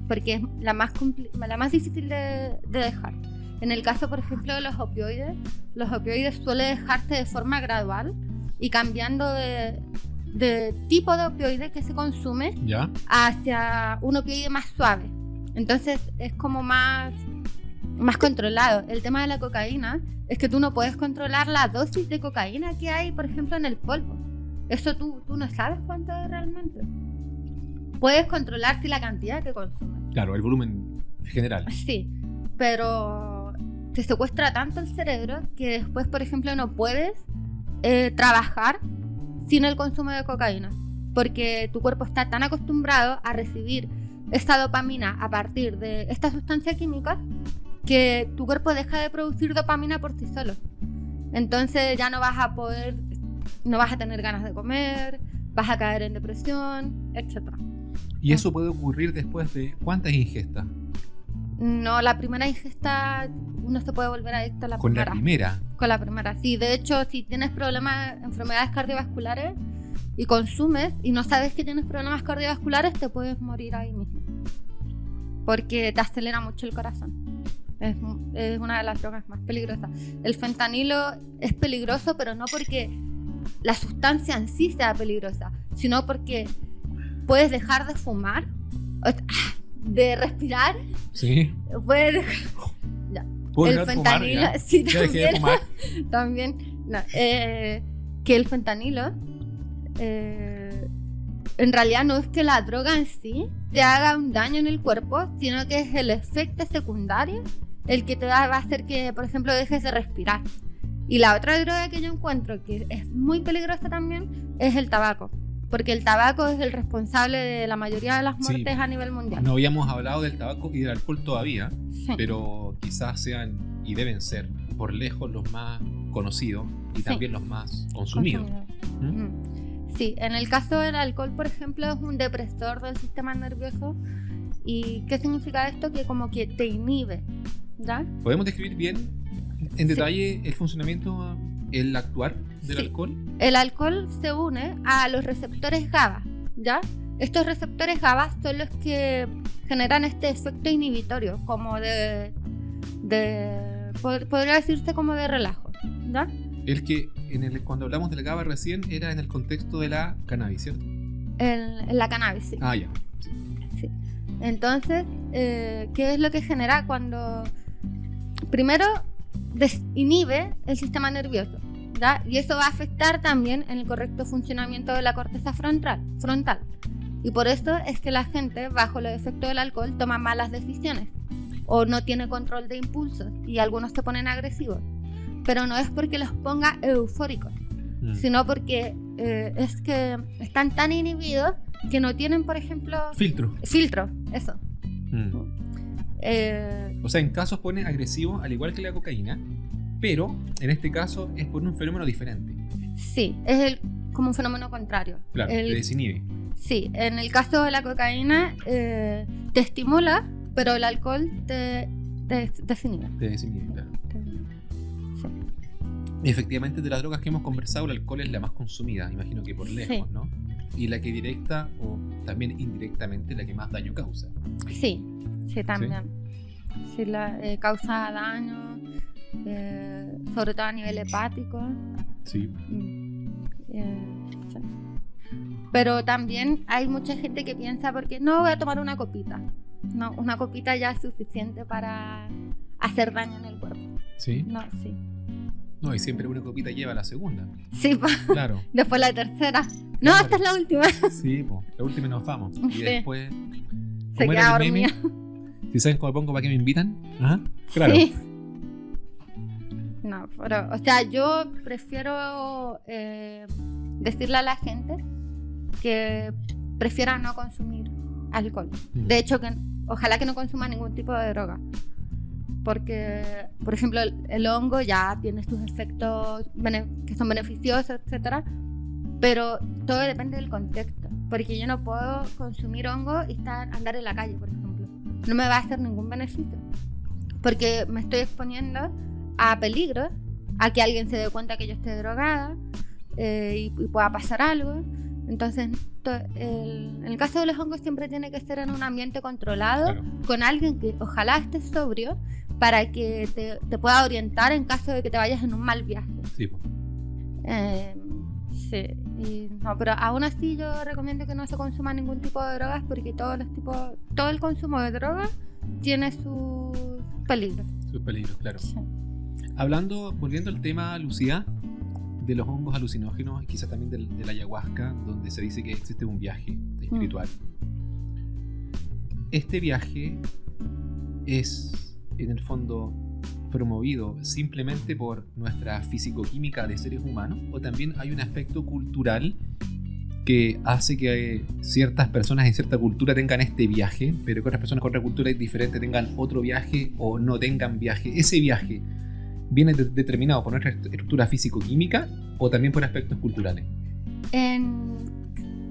porque es la más difícil de dejar. En el caso, por ejemplo, de los opioides suele dejarse de forma gradual y cambiando de tipo de opioide que se consume ¿Ya? hacia un opioide más suave. Entonces es como más controlado. El tema de la cocaína es que tú no puedes controlar la dosis de cocaína que hay, por ejemplo, en el polvo. Eso tú no sabes cuánto es realmente. Puedes controlar la cantidad que consumes. Claro, el volumen general. Sí, pero te secuestra tanto el cerebro que después, por ejemplo, no puedes trabajar sin el consumo de cocaína, porque tu cuerpo está tan acostumbrado a recibir esta dopamina a partir de esta sustancia química que tu cuerpo deja de producir dopamina por sí solo. Entonces ya no vas a tener ganas de comer, vas a caer en depresión, etc. ¿Y eso puede ocurrir después de cuántas ingestas? No, la primera ingesta uno se puede volver adicto a la ¿Con primera. la primera? Con la primera, sí. De hecho, si tienes enfermedades cardiovasculares y consumes y no sabes que tienes problemas cardiovasculares, te puedes morir ahí mismo. Porque te acelera mucho el corazón. Es una de las drogas más peligrosas. El fentanilo es peligroso, pero no porque la sustancia en sí sea peligrosa, sino porque puedes dejar de fumar, de respirar. Sí. Puedes dejar... Ya. El fentanilo, fumar, sí, ya dejé de fumar. también. No, que el fentanilo en realidad no es que la droga en sí te haga un daño en el cuerpo, sino que es el efecto secundario el que te va a hacer que, por ejemplo, dejes de respirar. Y la otra droga que yo encuentro que es muy peligrosa también es el tabaco, porque el tabaco es el responsable de la mayoría de las muertes a nivel mundial. No habíamos hablado del tabaco y del alcohol todavía, Sí. pero quizás sean y deben ser por lejos los más conocidos y también los más consumidos. Sí, en el caso del alcohol, por ejemplo, es un depresor del sistema nervioso. ¿Y qué significa esto? Que como que te inhibe, ¿ya? ¿Podemos describir bien en detalle el funcionamiento, el actuar del alcohol? El alcohol se une a los receptores GABA, ¿ya? Estos receptores GABA son los que generan este efecto inhibitorio, como podría decirse como de relajo, ¿ya? El que cuando hablamos del GABA recién era en el contexto de la cannabis, ¿cierto? En la cannabis, sí. Ah, ya. Sí. Entonces, ¿qué es lo que genera cuando primero desinhibe el sistema nervioso, ¿ya? Y eso va a afectar también en el correcto funcionamiento de la corteza frontal. Y por eso es que la gente bajo los efectos del alcohol toma malas decisiones o no tiene control de impulsos y algunos se ponen agresivos. Pero no es porque los ponga eufóricos, sino porque es que están tan inhibidos que no tienen, por ejemplo... Filtro, eso. O sea, en casos pone agresivo al igual que la cocaína, pero en este caso es por un fenómeno diferente. Sí, es como un fenómeno contrario. Claro, te desinhibe. Sí, en el caso de la cocaína te estimula, pero el alcohol te desinhibe. Te desinhibe, claro. Efectivamente, de las drogas que hemos conversado, el alcohol es la más consumida, imagino que por lejos, ¿no? Y la que directa o también indirectamente la que más daño causa. Sí, también. Sí, causa daño, sobre todo a nivel hepático. Sí. Sí. Pero también hay mucha gente que piensa, porque no voy a tomar una copita. No, una copita ya es suficiente para hacer daño en el cuerpo. ¿Sí? No, sí. No, y siempre una copita lleva la segunda. Sí, Claro. después la tercera. No, Claro. esta es la última. Sí, pues. La última y nos vamos. Y Sí. después. Se ¿Cómo queda era el meme? dormida. Si saben cómo me pongo, ¿para qué me invitan? Ajá. Claro. Sí. No, pero, o sea, yo prefiero decirle a la gente que prefiera no consumir alcohol. De hecho, que ojalá que no consuma ningún tipo de droga. Porque, por ejemplo, el hongo ya tiene sus efectos que son beneficiosos, etcétera, pero todo depende del contexto. Porque yo no puedo consumir hongo y andar en la calle, por ejemplo. No me va a hacer ningún beneficio. Porque me estoy exponiendo a peligros, a que alguien se dé cuenta que yo esté drogada y pueda pasar algo. Entonces, en el caso de los hongos siempre tiene que ser en un ambiente controlado, Claro. con alguien que ojalá esté sobrio, para que te pueda orientar en caso de que te vayas en un mal viaje. Sí, pues. Sí, no, pero aún así yo recomiendo que no se consuma ningún tipo de drogas, porque todo el consumo de drogas tiene sus peligros. Sus peligros, claro. Sí. Volviendo al tema, Lucía, de los hongos alucinógenos y quizás también de la ayahuasca, donde se dice que existe un viaje espiritual. Este viaje es, en el fondo, promovido simplemente por nuestra fisicoquímica de seres humanos, o también hay un aspecto cultural que hace que ciertas personas en cierta cultura tengan este viaje, pero que otras personas con otra cultura diferente tengan otro viaje o no tengan viaje. Ese viaje viene determinado por nuestra estructura físico-química o también por aspectos culturales.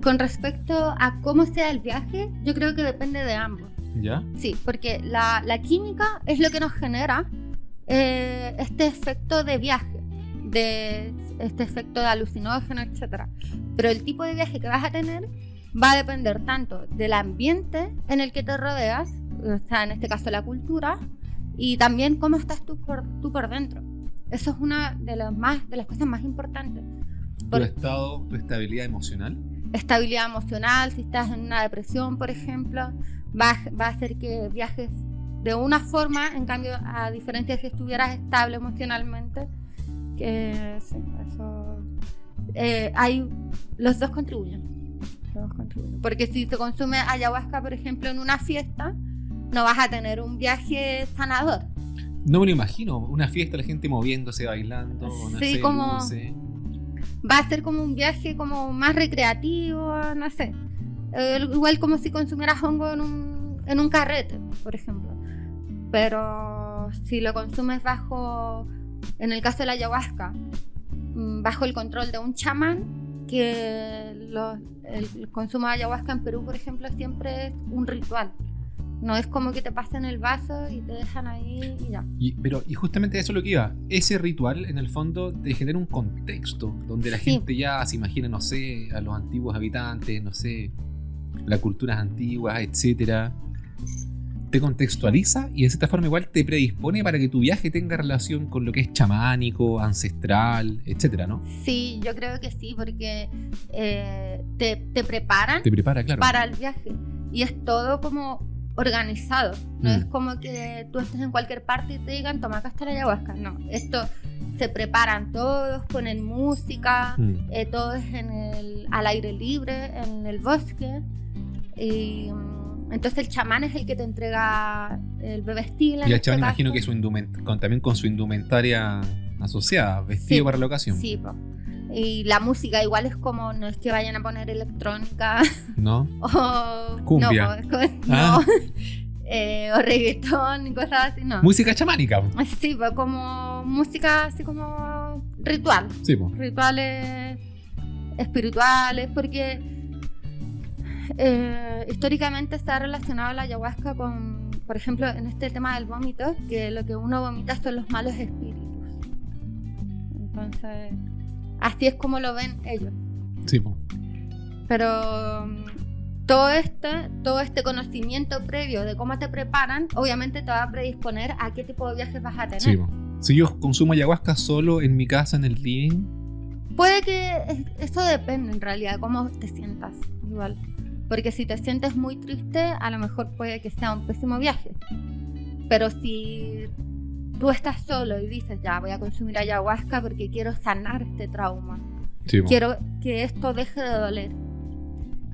Con respecto a cómo sea el viaje, yo creo que depende de ambos. ¿Ya? Sí, porque la química es lo que nos genera este efecto de viaje, de este efecto de alucinógeno, etc. Pero el tipo de viaje que vas a tener va a depender tanto del ambiente en el que te rodeas, o sea, en este caso la cultura, y también cómo estás tú por dentro. Eso es una de las cosas más importantes. Tu estabilidad emocional. Estabilidad emocional, si estás en una depresión, por ejemplo, va a hacer que viajes de una forma, en cambio, a diferencia de si estuvieras estable emocionalmente, que sí, eso los dos contribuyen. Porque si te consume ayahuasca, por ejemplo, en una fiesta, no vas a tener un viaje sanador. No me lo imagino, una fiesta, la gente moviéndose, bailando, no Sí, sé, como luces. va a ser como un viaje como más recreativo, no sé. Igual como si consumieras hongo en un carrete, por ejemplo. Pero si lo consumes en el caso de la ayahuasca, bajo el control de un chamán, que el consumo de ayahuasca en Perú, por ejemplo, siempre es un ritual. No es como que te pasen el vaso y te dejan ahí y ya. Y justamente eso es lo que iba. Ese ritual, en el fondo, te genera un contexto donde la Sí. gente ya se imagina, no sé, a los antiguos habitantes, no sé, las culturas antiguas, etcétera. Te contextualiza y de cierta forma igual te predispone para que tu viaje tenga relación con lo que es chamánico, ancestral, etcétera, ¿no? Sí, yo creo que sí, porque te preparan Te prepara, claro. para el viaje. Y es todo como organizado. No es como que tú estés en cualquier parte y te digan, toma, acá está la ayahuasca. No, esto se preparan todos, ponen música, todo es al aire libre, en el bosque. Y entonces el chamán es el que te entrega el bebestil. Y el chamán imagino que también con su indumentaria asociada, vestido Sí, para la ocasión. Sí, po. Y la música igual es como, no es que vayan a poner electrónica ¿No? o Cumbia. no, o reggaetón y cosas así, no. Música chamánica. Sí, pues como música así como ritual, Sí, pues. rituales espirituales, porque históricamente se ha relacionado la ayahuasca con, por ejemplo, en este tema del vómito, que lo que uno vomita son los malos espíritus. Entonces, así es como lo ven ellos. Sí, pues. Pero todo este conocimiento previo de cómo te preparan, obviamente te va a predisponer a qué tipo de viajes vas a tener. Sí, po. Si yo consumo ayahuasca solo en mi casa, en el living, Puede que eso depende en realidad, cómo te sientas, igual. Porque si te sientes muy triste, a lo mejor puede que sea un pésimo viaje. Pero si tú estás solo y dices, ya, voy a consumir ayahuasca porque quiero sanar este trauma. Sí, po. Quiero que esto deje de doler.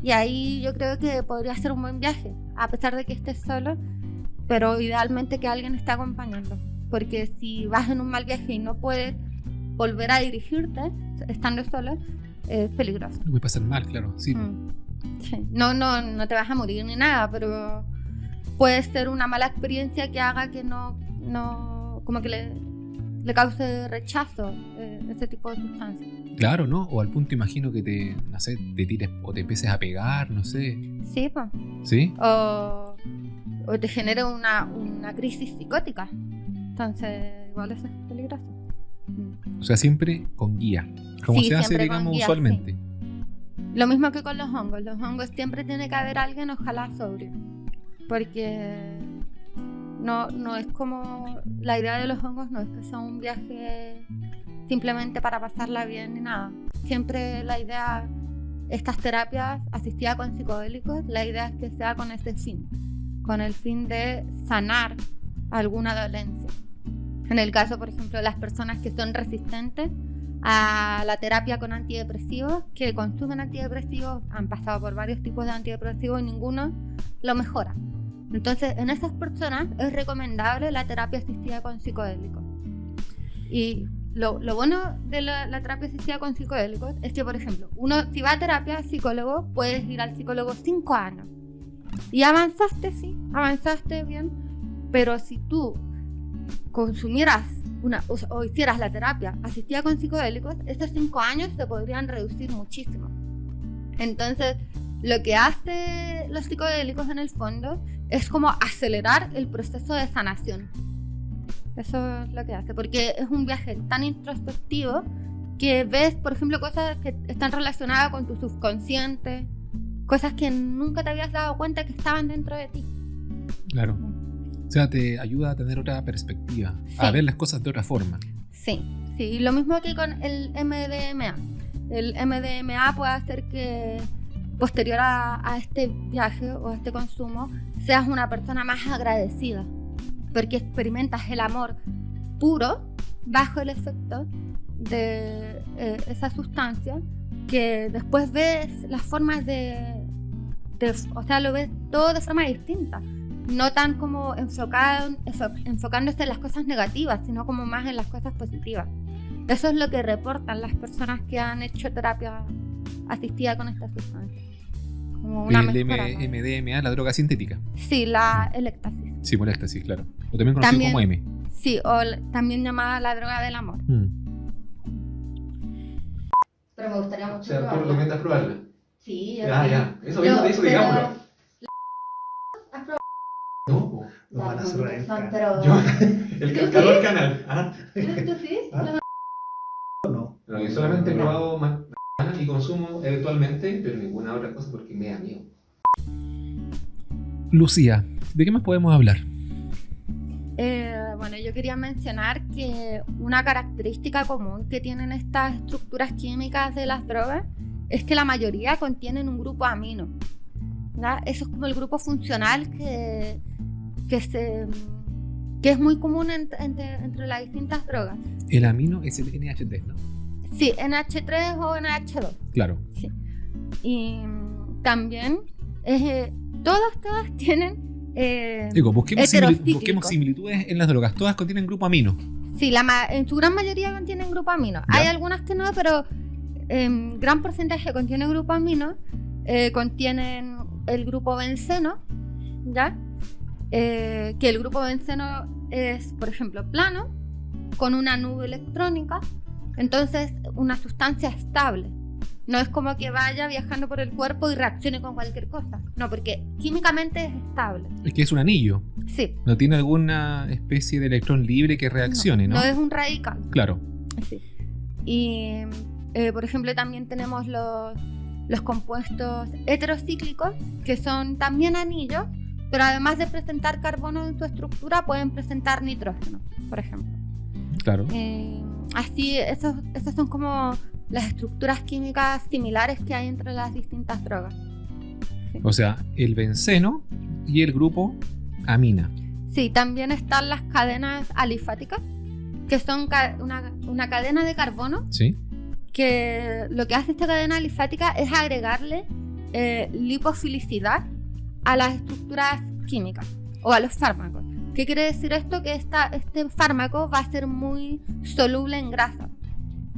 Y ahí yo creo que podría ser un buen viaje, a pesar de que estés solo, pero idealmente que alguien esté acompañando. Porque si vas en un mal viaje y no puedes volver a dirigirte, estando solo, es peligroso. Lo puede pasar mal, claro. Sí. Sí. No te vas a morir ni nada, pero puede ser una mala experiencia que haga que no como que le cause rechazo ese tipo de sustancias. Claro, ¿no? O al punto imagino que no sé, te tires o te empieces a pegar, no sé. Sí, pues. ¿Sí? O te genere una crisis psicótica. Entonces, igual eso es peligroso. O sea, siempre con guía. Como Sí, se hace, siempre con digamos, guía, usualmente. sí. Lo mismo que con los hongos. Los hongos siempre tiene que haber alguien, ojalá sobrio. Porque no es como... La idea de los hongos no es que sea un viaje simplemente para pasarla bien ni nada. Siempre la idea, estas terapias asistidas con psicodélicos, la idea es que sea con ese fin. Con el fin de sanar alguna dolencia. En el caso, por ejemplo, de las personas que son resistentes a la terapia con antidepresivos, que consumen antidepresivos, han pasado por varios tipos de antidepresivos y ninguno lo mejora. Entonces, en esas personas es recomendable la terapia asistida con psicodélicos. Y lo bueno de la terapia asistida con psicodélicos es que, por ejemplo, uno si va a terapia psicólogo, puedes ir al psicólogo 5 años. Y avanzaste, sí, avanzaste bien, pero si tú consumieras o hicieras la terapia asistida con psicodélicos, estos 5 años se podrían reducir muchísimo. Entonces, lo que hace los psicodélicos en el fondo es como acelerar el proceso de sanación. Eso es lo que hace, porque es un viaje tan introspectivo que ves, por ejemplo, cosas que están relacionadas con tu subconsciente, cosas que nunca te habías dado cuenta que estaban dentro de ti. Claro. O sea, te ayuda a tener otra perspectiva, Sí. a ver las cosas de otra forma. Sí, y lo mismo que con el MDMA. El MDMA puede hacer que posterior a este viaje o a este consumo seas una persona más agradecida, porque experimentas el amor puro bajo el efecto de esa sustancia, que después ves las formas o sea, lo ves todo de forma distinta. No tan como enfocándose en las cosas negativas, sino como más en las cosas positivas. Eso es lo que reportan las personas que han hecho terapia asistida con esta sustancia. Como una mejora, ¿no? MDMA, la droga sintética. Sí, el éxtasis. Sí, por éxtasis, claro. O también conocido como M. Sí, o también llamada la droga del amor. Pero me gustaría mucho probarla. recomiendas probarla. Sí, ya. Eso digámoslo. No, Nos van a cerrar el canal. Pero... el ¿Tú calor sí? canal. ¿Ah? ¿Tú sí? ¿Ah? No. No, yo solamente he probado marihuana y consumo eventualmente, pero ninguna otra cosa porque me da miedo. Lucía, ¿de qué más podemos hablar? Bueno, yo quería mencionar que una característica común que tienen estas estructuras químicas de las drogas es que la mayoría contienen un grupo amino, ¿verdad? Eso es como el grupo funcional que es muy común entre las distintas drogas. El amino es el NH3, ¿no? Sí, NH3 o NH2. Claro. Sí. Y también todas tienen Digo, busquemos heterocíclicos. similitudes en las drogas. Todas contienen grupo amino. Sí, en su gran mayoría contienen grupo amino. Ya. Hay algunas que no, pero gran porcentaje contiene grupo amino. Contienen el grupo benceno, ¿ya? Que el grupo benceno es, por ejemplo, plano, con una nube electrónica. Entonces, una sustancia estable. No es como que vaya viajando por el cuerpo y reaccione con cualquier cosa. No, porque químicamente es estable. Es que es un anillo. Sí. No tiene alguna especie de electrón libre que reaccione, ¿no? No es un radical. Claro. Sí. Y, por ejemplo, también tenemos los compuestos heterocíclicos, que son también anillos, pero además de presentar carbono en su estructura, pueden presentar nitrógeno, por ejemplo. Claro. Así, esos son como las estructuras químicas similares que hay entre las distintas drogas. Sí. O sea, el benceno y el grupo amina. Sí, también están las cadenas alifáticas, que son una cadena de carbono, ¿Sí? que lo que hace esta cadena alifática es agregarle lipofilicidad a las estructuras químicas o a los fármacos. ¿Qué quiere decir esto? Que este fármaco va a ser muy soluble en grasa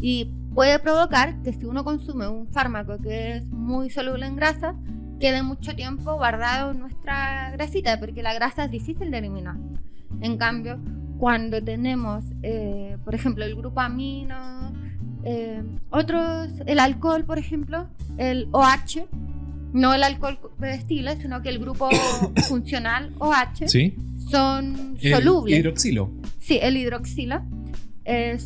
y puede provocar que si uno consume un fármaco que es muy soluble en grasa, quede mucho tiempo guardado en nuestra grasita, porque la grasa es difícil de eliminar. En cambio, cuando tenemos, por ejemplo, el grupo amino, el alcohol, por ejemplo, el OH, no el alcohol de estilo, sino que el grupo funcional OH, ¿Sí? son El solubles. hidroxilo. Sí, el hidroxilo,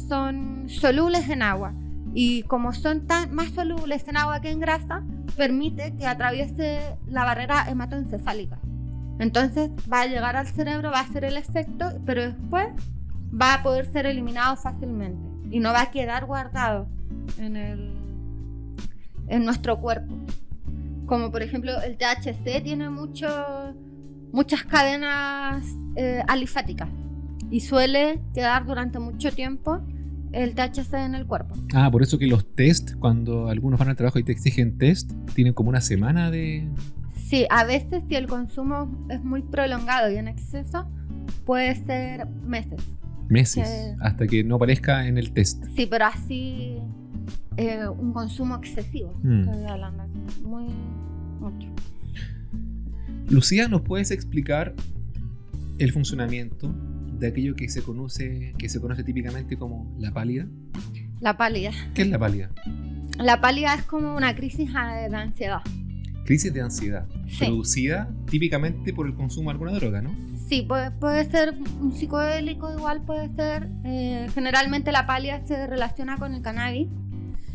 son solubles en agua. Y como son más solubles en agua que en grasa, permite que atraviese la barrera hematoencefálica. Entonces va a llegar al cerebro, va a hacer el efecto, pero después va a poder ser eliminado fácilmente y no va a quedar guardado en nuestro cuerpo. Como por ejemplo el THC tiene muchas cadenas alifáticas y suele quedar durante mucho tiempo el THC en el cuerpo. Ah, por eso que los test, cuando algunos van al trabajo y te exigen test, tienen como una semana de... Sí, a veces si el consumo es muy prolongado y en exceso, puede ser meses. Meses, hasta que no aparezca en el test. Sí, pero así un consumo excesivo. Estoy hablando mucho. Lucía, ¿nos puedes explicar el funcionamiento de aquello que se conoce típicamente como la pálida? La pálida. ¿Qué es la pálida? La pálida es como una crisis de ansiedad. Crisis de ansiedad, Sí. producida típicamente por el consumo de alguna droga, ¿no? Sí, puede ser un psicodélico, igual puede ser. Generalmente la pálida se relaciona con el cannabis.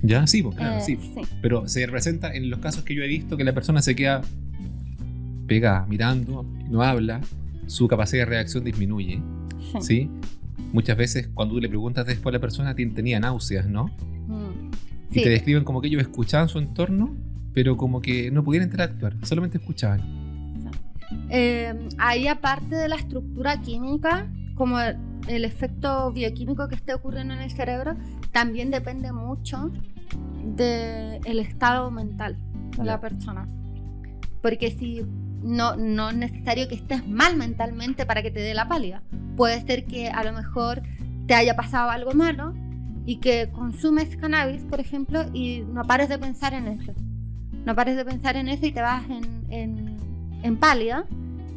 Ya, sí, pues claro, sí. Sí. Pero se representa en los casos que yo he visto que la persona se queda pegada, mirando, no habla, su capacidad de reacción disminuye, Sí. ¿sí? Muchas veces cuando tú le preguntas después a la persona tenía náuseas, ¿no? Y Sí. te describen como que ellos escuchaban su entorno, pero como que no pudieran interactuar, solamente escuchaban. Ahí, aparte de la estructura química, como el efecto bioquímico que esté ocurriendo en el cerebro, también depende mucho del estado mental de la persona. Porque si no es necesario que estés mal mentalmente para que te dé la pálida. Puede ser que a lo mejor te haya pasado algo malo y que consumes cannabis, por ejemplo, y no pares de pensar en eso. No pares de pensar en eso y te vas en pálida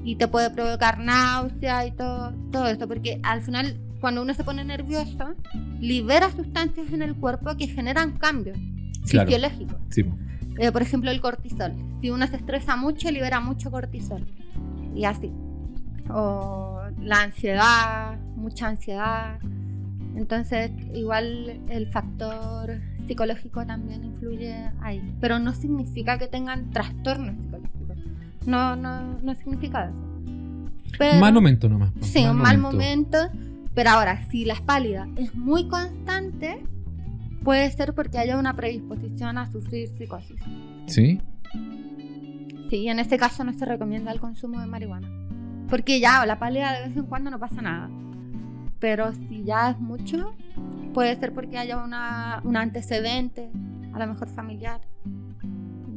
y te puede provocar náusea y todo esto. Porque al final, cuando uno se pone nervioso, libera sustancias en el cuerpo que generan cambios fisiológicos. Sí. Por ejemplo, el cortisol. Si uno se estresa mucho, libera mucho cortisol. Y así. O la ansiedad, mucha ansiedad. Entonces, igual el factor psicológico también influye ahí. Pero no significa que tengan trastornos psicológicos. No significa eso. Pero, Mal momento nomás. Sí, un mal momento. Pero ahora, si la pálida es muy constante, puede ser porque haya una predisposición a sufrir psicosis. ¿Sí? Sí, en este caso no se recomienda el consumo de marihuana. Porque ya la pálida de vez en cuando no pasa nada. Pero si ya es mucho, puede ser porque haya un antecedente, a lo mejor familiar,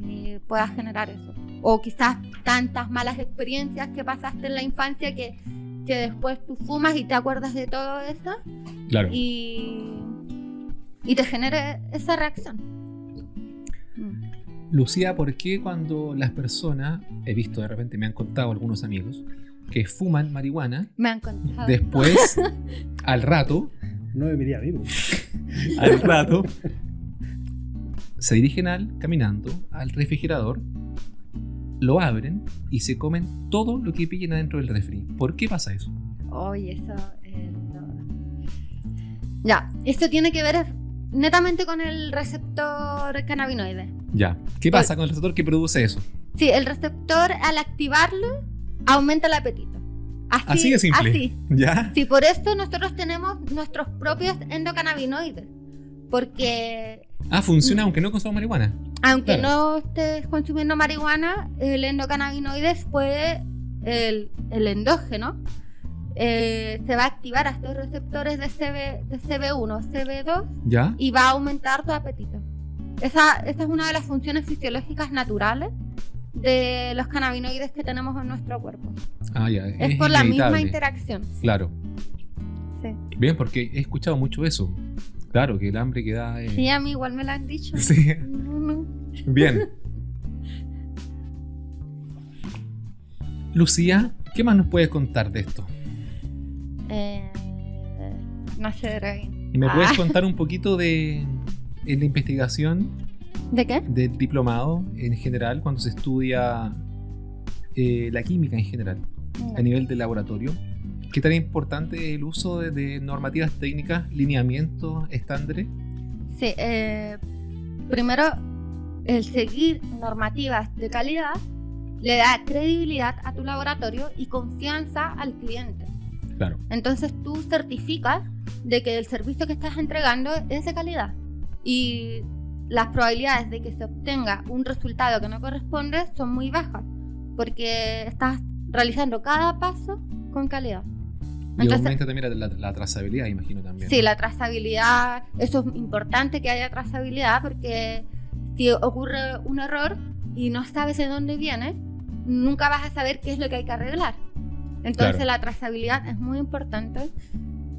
y pueda generar eso. O quizás tantas malas experiencias que pasaste en la infancia que después tú fumas y te acuerdas de todo eso. Claro. Y te genere esa reacción. Lucía, ¿por qué cuando las personas, he visto de repente, me han contado algunos amigos, que fuman marihuana, Me han contado. después, al rato, No me miré a mí. al rato, se dirigen caminando al refrigerador, lo abren y se comen todo lo que pillen adentro del refri? ¿Por qué pasa eso? Oye, eso ya, esto tiene que ver netamente con el receptor cannabinoide. Ya. ¿Qué pasa con el receptor que produce eso? Sí, el receptor al activarlo aumenta el apetito. Así de simple. Así. ¿Ya? Sí, por esto nosotros tenemos nuestros propios endocannabinoides. porque Funciona aunque no consuma marihuana. aunque Claro. no estés consumiendo marihuana, el endocannabinoides puede, el endógeno, se va a activar a estos receptores de CB1, CB2 ¿Ya? y va a aumentar tu apetito. Esa es una de las funciones fisiológicas naturales de los cannabinoides que tenemos en nuestro cuerpo. Ya. Es por la misma inevitable. interacción. Claro. Sí. Bien, porque he escuchado mucho eso. Claro, que el hambre que da... Sí, a mí igual me lo han dicho. Sí. No. Bien. Lucía, ¿qué más nos puedes contar de esto? No sé, Dragon. ¿Y me puedes contar un poquito de en la investigación ¿De qué? del diplomado en general, cuando se estudia la química en general, a nivel de laboratorio? ¿Qué tan importante es el uso de normativas técnicas, lineamientos, estándares? Sí, primero, el seguir normativas de calidad le da credibilidad a tu laboratorio y confianza al cliente. Claro, Entonces tú certificas de que el servicio que estás entregando es de calidad y las probabilidades de que se obtenga un resultado que no corresponde son muy bajas porque estás realizando cada paso con calidad. y Entonces, aumenta también la trazabilidad, imagino también. sí, ¿no? la trazabilidad, eso es importante que haya trazabilidad porque si ocurre un error y no sabes de dónde viene, nunca vas a saber qué es lo que hay que arreglar. Entonces Claro. la trazabilidad es muy importante,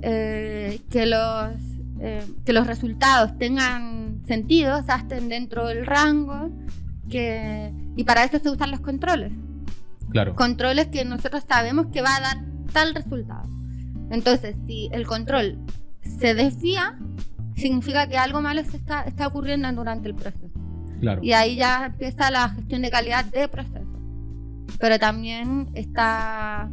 que los resultados tengan sentido, o sea, estén dentro del rango, y para eso se usan los controles. Claro, Controles que nosotros sabemos que va a dar tal resultado. Entonces, si el control se desvía, significa que algo malo está ocurriendo durante el proceso. claro. Y ahí ya empieza la gestión de calidad de proceso. Pero también está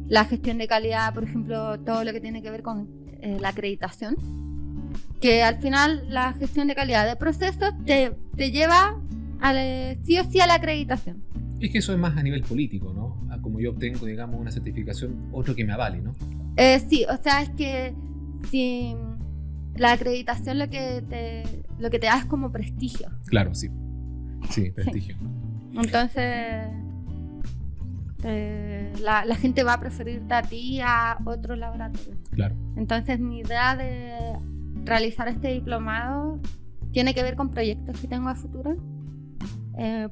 la gestión de calidad, por ejemplo, todo lo que tiene que ver con la acreditación. Que al final la gestión de calidad de procesos te lleva sí o sí a la acreditación. Es que eso es más a nivel político, ¿no? Como yo obtengo, digamos, una certificación, otro que me avale, ¿no? Sí, o sea, es que si la acreditación lo que te da es como prestigio. Claro, sí. Sí, prestigio. Entonces, la gente va a preferirte a ti a otro laboratorio. Claro. Entonces, mi idea de realizar este diplomado tiene que ver con proyectos que tengo a futuro.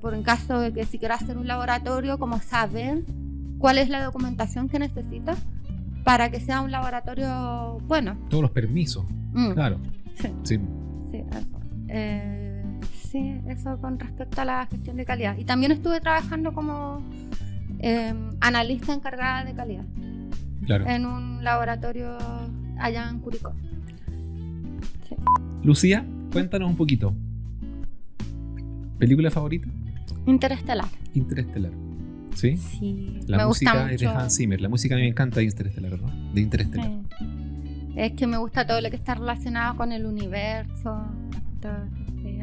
Por en caso de que si quiero hacer un laboratorio, como saber cuál es la documentación que necesito para que sea un laboratorio bueno. Todos los permisos, claro. Sí, Sí. sí, eso. Sí, eso con respecto a la gestión de calidad. Y también estuve trabajando como analista encargada de calidad Claro. en un laboratorio allá en Curicó. Sí. Lucía, cuéntanos un poquito. ¿Película favorita? Interestelar. Interestelar. ¿Sí? Sí, La me gusta música es de mucho. Hans Zimmer. La música a mí me encanta de Interestelar, ¿no? De Interestelar. Sí. Es que me gusta todo lo que está relacionado con el universo. Todo eso, sí,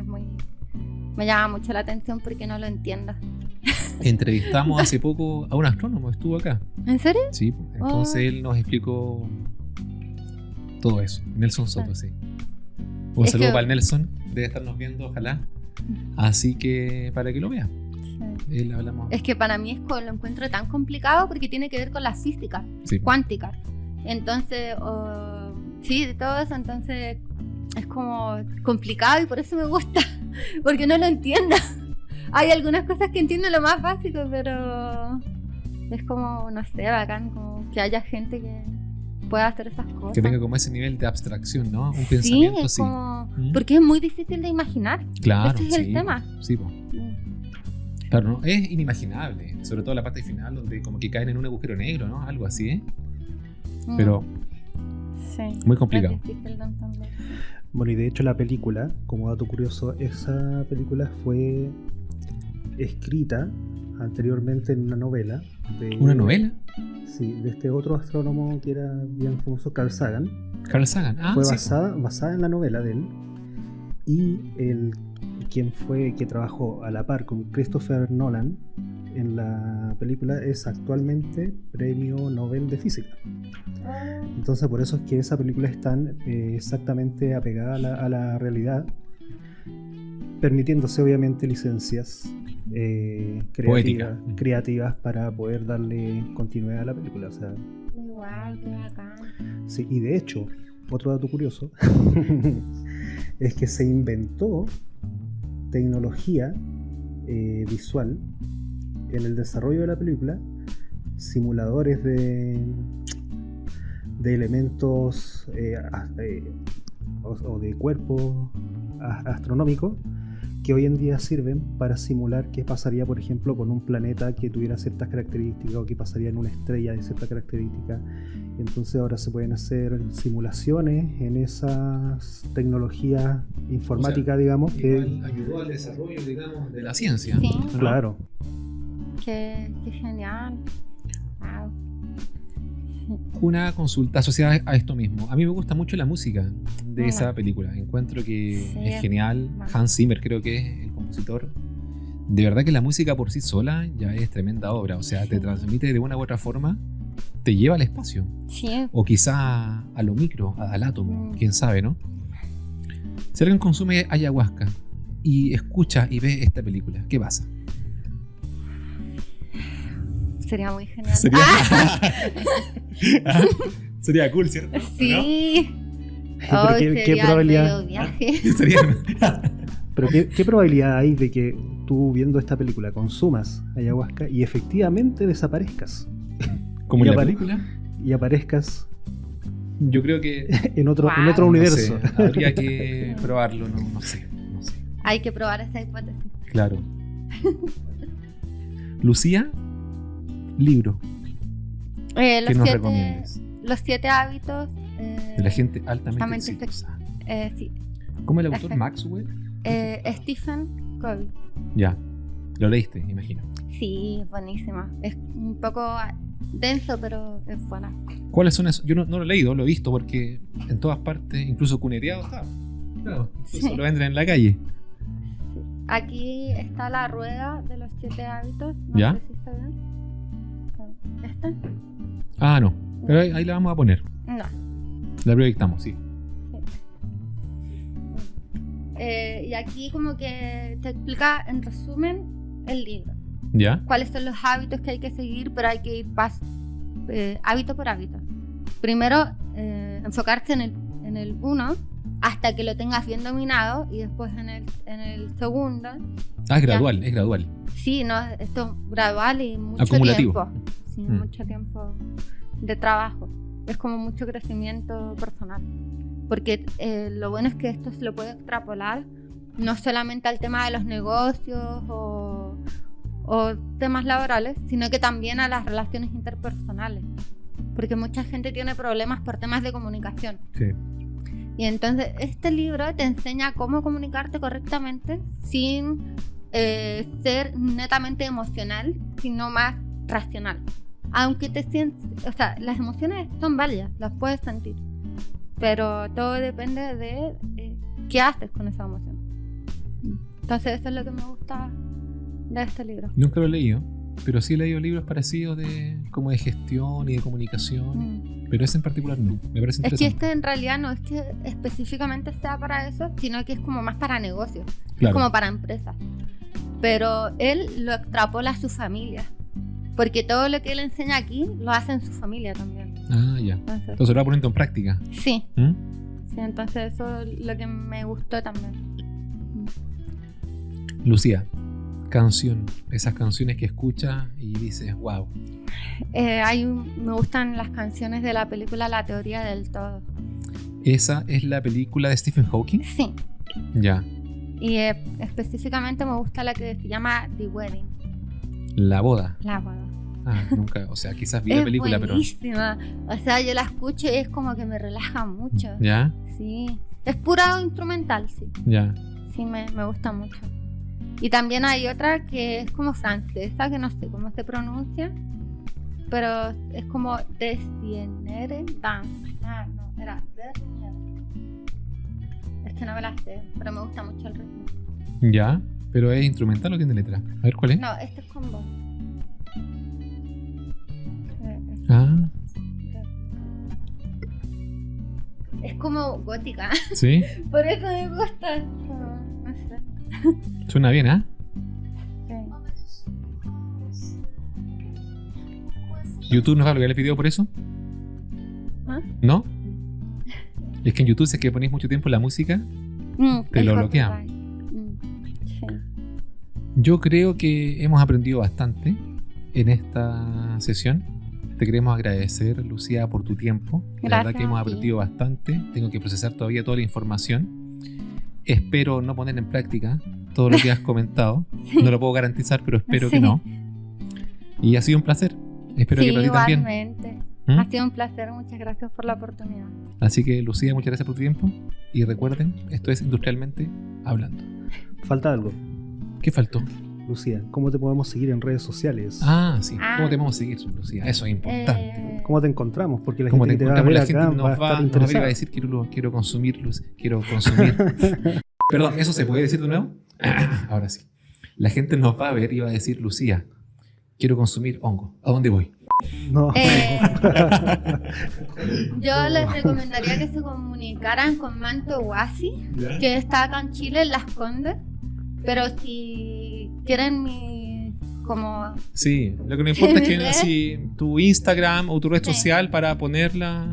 me llama mucho la atención porque no lo entiendo. Entrevistamos hace poco a un astrónomo, estuvo acá. ¿En serio? Sí, entonces Oh. él nos explicó todo eso. Nelson Soto, sí. Un Es saludo que- para el Nelson, debe estarnos viendo, ojalá. Así que para que lo vea. Sí. Él hablamos. Es que para mí lo encuentro tan complicado porque tiene que ver con la física Sí. cuántica. Entonces, sí, de todo eso, entonces es como complicado y por eso me gusta, porque no lo entiendo. Hay algunas cosas que entiendo lo más básico, pero es como, no sé, bacán, como que haya gente que pueda hacer esas cosas. Que tenga como ese nivel de abstracción, ¿no? Un Sí, pensamiento es así. como, ¿Mm? porque es muy difícil de imaginar. Claro, ese es sí. el tema. Sí, po. Claro, ¿no? Es inimaginable. Sobre todo la parte final donde como que caen en un agujero negro, ¿no? Algo así, ¿eh? Mm. Pero Sí, muy complicado. es difícil de entender. Bueno, y de hecho la película, como dato curioso, esa película fue escrita anteriormente en una novela. ¿Una novela? Sí, de este otro astrónomo que era bien famoso, Carl Sagan. Carl Sagan. Ah, Fue sí. basada en la novela de él. Y quien trabajó a la par con Christopher Nolan en la película es actualmente premio Nobel de Física. Entonces por eso es que esa película es tan exactamente apegada a la realidad, permitiéndose obviamente licencias creativas para poder darle continuidad a la película. O sea, Igual, qué bacán. sí, y de hecho, otro dato curioso es que se inventó tecnología visual en el desarrollo de la película, simuladores de elementos o de cuerpos astronómicos que hoy en día sirven para simular qué pasaría, por ejemplo, con un planeta que tuviera ciertas características o qué pasaría en una estrella de ciertas características. Entonces ahora se pueden hacer simulaciones en esas tecnologías informáticas, digamos, que ayudó al desarrollo, digamos, de la ciencia. Sí. ¿no? claro. Qué genial. Wow. Una consulta asociada a esto mismo. A mí me gusta mucho la música de Ah. esa película. Encuentro que Sí, es genial. bueno. Hans Zimmer creo que es el compositor. De verdad que la música por sí sola ya es tremenda obra. O sea, te Sí. transmite de una u otra forma, te lleva al espacio. Sí. O quizá a lo micro, al átomo. Mm. Quién sabe, ¿no? Si alguien consume ayahuasca y escucha y ve esta película, ¿qué pasa? Sería muy genial. Sería, ¡Ah! Sería cool, ¿cierto? Sí. Pero Oh, ¿qué sería probabilidad? medio viaje. ¿No? Sería... Pero ¿qué probabilidad hay de que tú viendo esta película consumas ayahuasca y efectivamente desaparezcas? Como Y en la apare- película. Y aparezcas Yo creo que en otro Wow. universo. no sé, habría que probarlo, no sé. Hay que probar esa hipótesis. Claro. Lucía, libro que Los nos 7 recomiendas los 7 hábitos. de la gente altamente altamente exitosa. Sí. ¿Cómo el autor Perfecto. Maxwell? Stephen Covey. Ya, lo leíste, imagino. Sí, buenísima. Es un poco denso, pero es buena. ¿Cuáles son esos? Yo no lo he leído, lo he visto porque en todas partes, incluso cuneteado está. Claro, incluso Sí. lo venden en la calle. Aquí está la rueda de los 7 hábitos. No ¿Ya? sé si se ve. ¿Esta? Ah, no. Pero ahí la vamos a poner. No. La proyectamos, sí. Y aquí como que te explica en resumen el libro. ¿Ya? Cuáles son los hábitos que hay que seguir, pero hay que ir hábito por hábito. Primero, enfocarse en el 1 hasta que lo tengas bien dominado y después en el segundo. Ah, es gradual, es gradual. Sí, no, esto es gradual y mucho Acumulativo. tiempo. Sí, Mm. mucho tiempo de trabajo. Es como mucho crecimiento personal. Porque lo bueno es que esto se lo puede extrapolar no solamente al tema de los negocios o temas laborales, sino que también a las relaciones interpersonales. Porque mucha gente tiene problemas por temas de comunicación. Sí. Y entonces este libro te enseña cómo comunicarte correctamente sin ser netamente emocional, sino más racional. Aunque te sientes, o sea, las emociones son válidas, las puedes sentir, pero todo depende de qué haces con esa emoción. Entonces eso es lo que me gusta de este libro. Nunca lo he leído, pero sí he leído libros parecidos como de gestión y de comunicación, pero ese en particular no. Me parece Es que interesante. este en realidad no es que específicamente sea para eso, sino que es como más para negocios, Claro. como para empresas. Pero él lo extrapola a su familia, porque todo lo que él enseña aquí lo hace en su familia también. Ah, ya. Entonces, Entonces lo va poniendo en práctica. sí, ¿Mm? sí, entonces eso es lo que me gustó también. Lucía, canción. Esas canciones que escuchas y dices, wow. Me gustan las canciones de la película La teoría del todo. Esa es la película de Stephen Hawking. Sí, Ya. y específicamente me gusta la que se llama The Wedding, La boda. la boda. Ah, nunca. O sea, quizás vi la película, pero. buenísima. O sea, yo la escucho y es como que me relaja mucho. Ya, Sí, es pura instrumental, sí. ya. Sí, me gusta mucho. Y también hay otra que es como francesa, que no sé cómo se pronuncia, pero es como Desienere Dance. Ah, no, era Desienere. Es que no me la sé, pero me gusta mucho el ritmo. Ya. Pero es instrumental o tiene letra. A ver cuál es. No, este es con voz. Es como gótica. ¿Sí? Por eso me gusta. No sé. Suena bien, ¿ah? Sí. ¿YouTube nos va a bloquear el video por eso? ¿Ah? ¿No? Es que en YouTube, si es que ponéis mucho tiempo la música, te el lo copyright. bloquean. Sí. Yo creo que hemos aprendido bastante en esta sesión. Te queremos agradecer, Lucía, por tu tiempo. La verdad Gracias que hemos a ti. aprendido bastante. Tengo que procesar todavía toda la información. Espero no poner en práctica todo lo que has comentado. Sí. No lo puedo garantizar, pero espero que Sí. no. Y ha sido un placer. Espero Sí, que para ti también. igualmente. ¿Mm? Ha sido un placer. Muchas gracias por la oportunidad. Así que, Lucía, muchas gracias por tu tiempo. Y recuerden, esto es Industrialmente Hablando. Falta algo. ¿Qué faltó? Lucía, ¿cómo te podemos seguir en redes sociales? Ah, sí. Ah. ¿Cómo te vamos a seguir, Lucía? Eso es importante. ¿Cómo te encontramos? Porque la ¿Cómo gente te que te va a ver encontramos? La acá gente va a nos va estar a ver y va a interesada. decir quiero consumir luz, quiero consumir. Perdón, ¿eso se puede decir de nuevo? Ahora sí. La gente nos va a ver y va a decir, Lucía, quiero consumir hongo. ¿A dónde voy? No. Yo les recomendaría que se comunicaran con Manto Huasi, que está acá en Chile, en Las Condes. Pero si quieren como Sí, lo que no importa es que ¿Ves? si tu Instagram o tu red Sí. social para ponerla...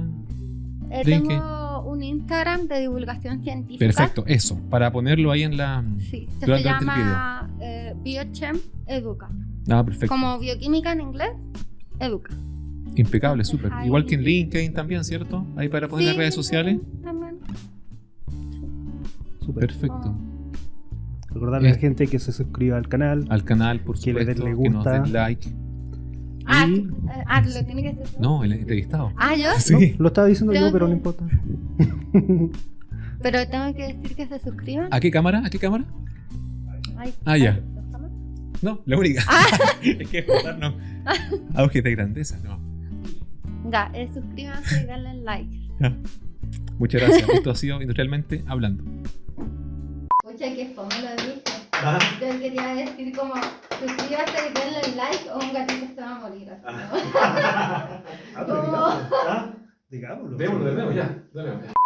LinkedIn. tengo un Instagram de divulgación científica. Perfecto, eso, para ponerlo ahí en la... Sí, se durante el llama Biochem Educa. Ah, perfecto. Como bioquímica en inglés, Educa. Impecable, Entonces, súper. ahí- Igual que en LinkedIn también, ¿cierto? Ahí para poner las Sí, redes sociales. también. Súper. Perfecto. Recordarle a la Es- gente que se suscriba al canal. Al canal, por Que le supuesto, den me que nos gusta. den like. Ah, Y- lo tiene que hacer. No, el entrevistado. Ah, yo. Sí. No, lo estaba diciendo yo, Tengo pero no que- importa. Pero tengo que decir que se suscriban. ¿A qué cámara? ¿A qué cámara? Ay, Ah, ya. ¿déjame? No, la única. Ah. Es que explotar no. Auge de grandeza, no. Ya, suscríbanse y denle like. Ya. Muchas gracias. Esto ha sido Industrialmente Hablando. Oye, que fome lo dije. Yo quería decir como suscríbase y denle like o un gatito se va a morir. Así, ¿no? Digámoslo. Démoslo, ya.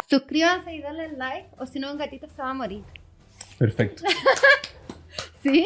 Suscríbanse y denle like o si no un gatito se va a morir. Perfecto. ¿Sí?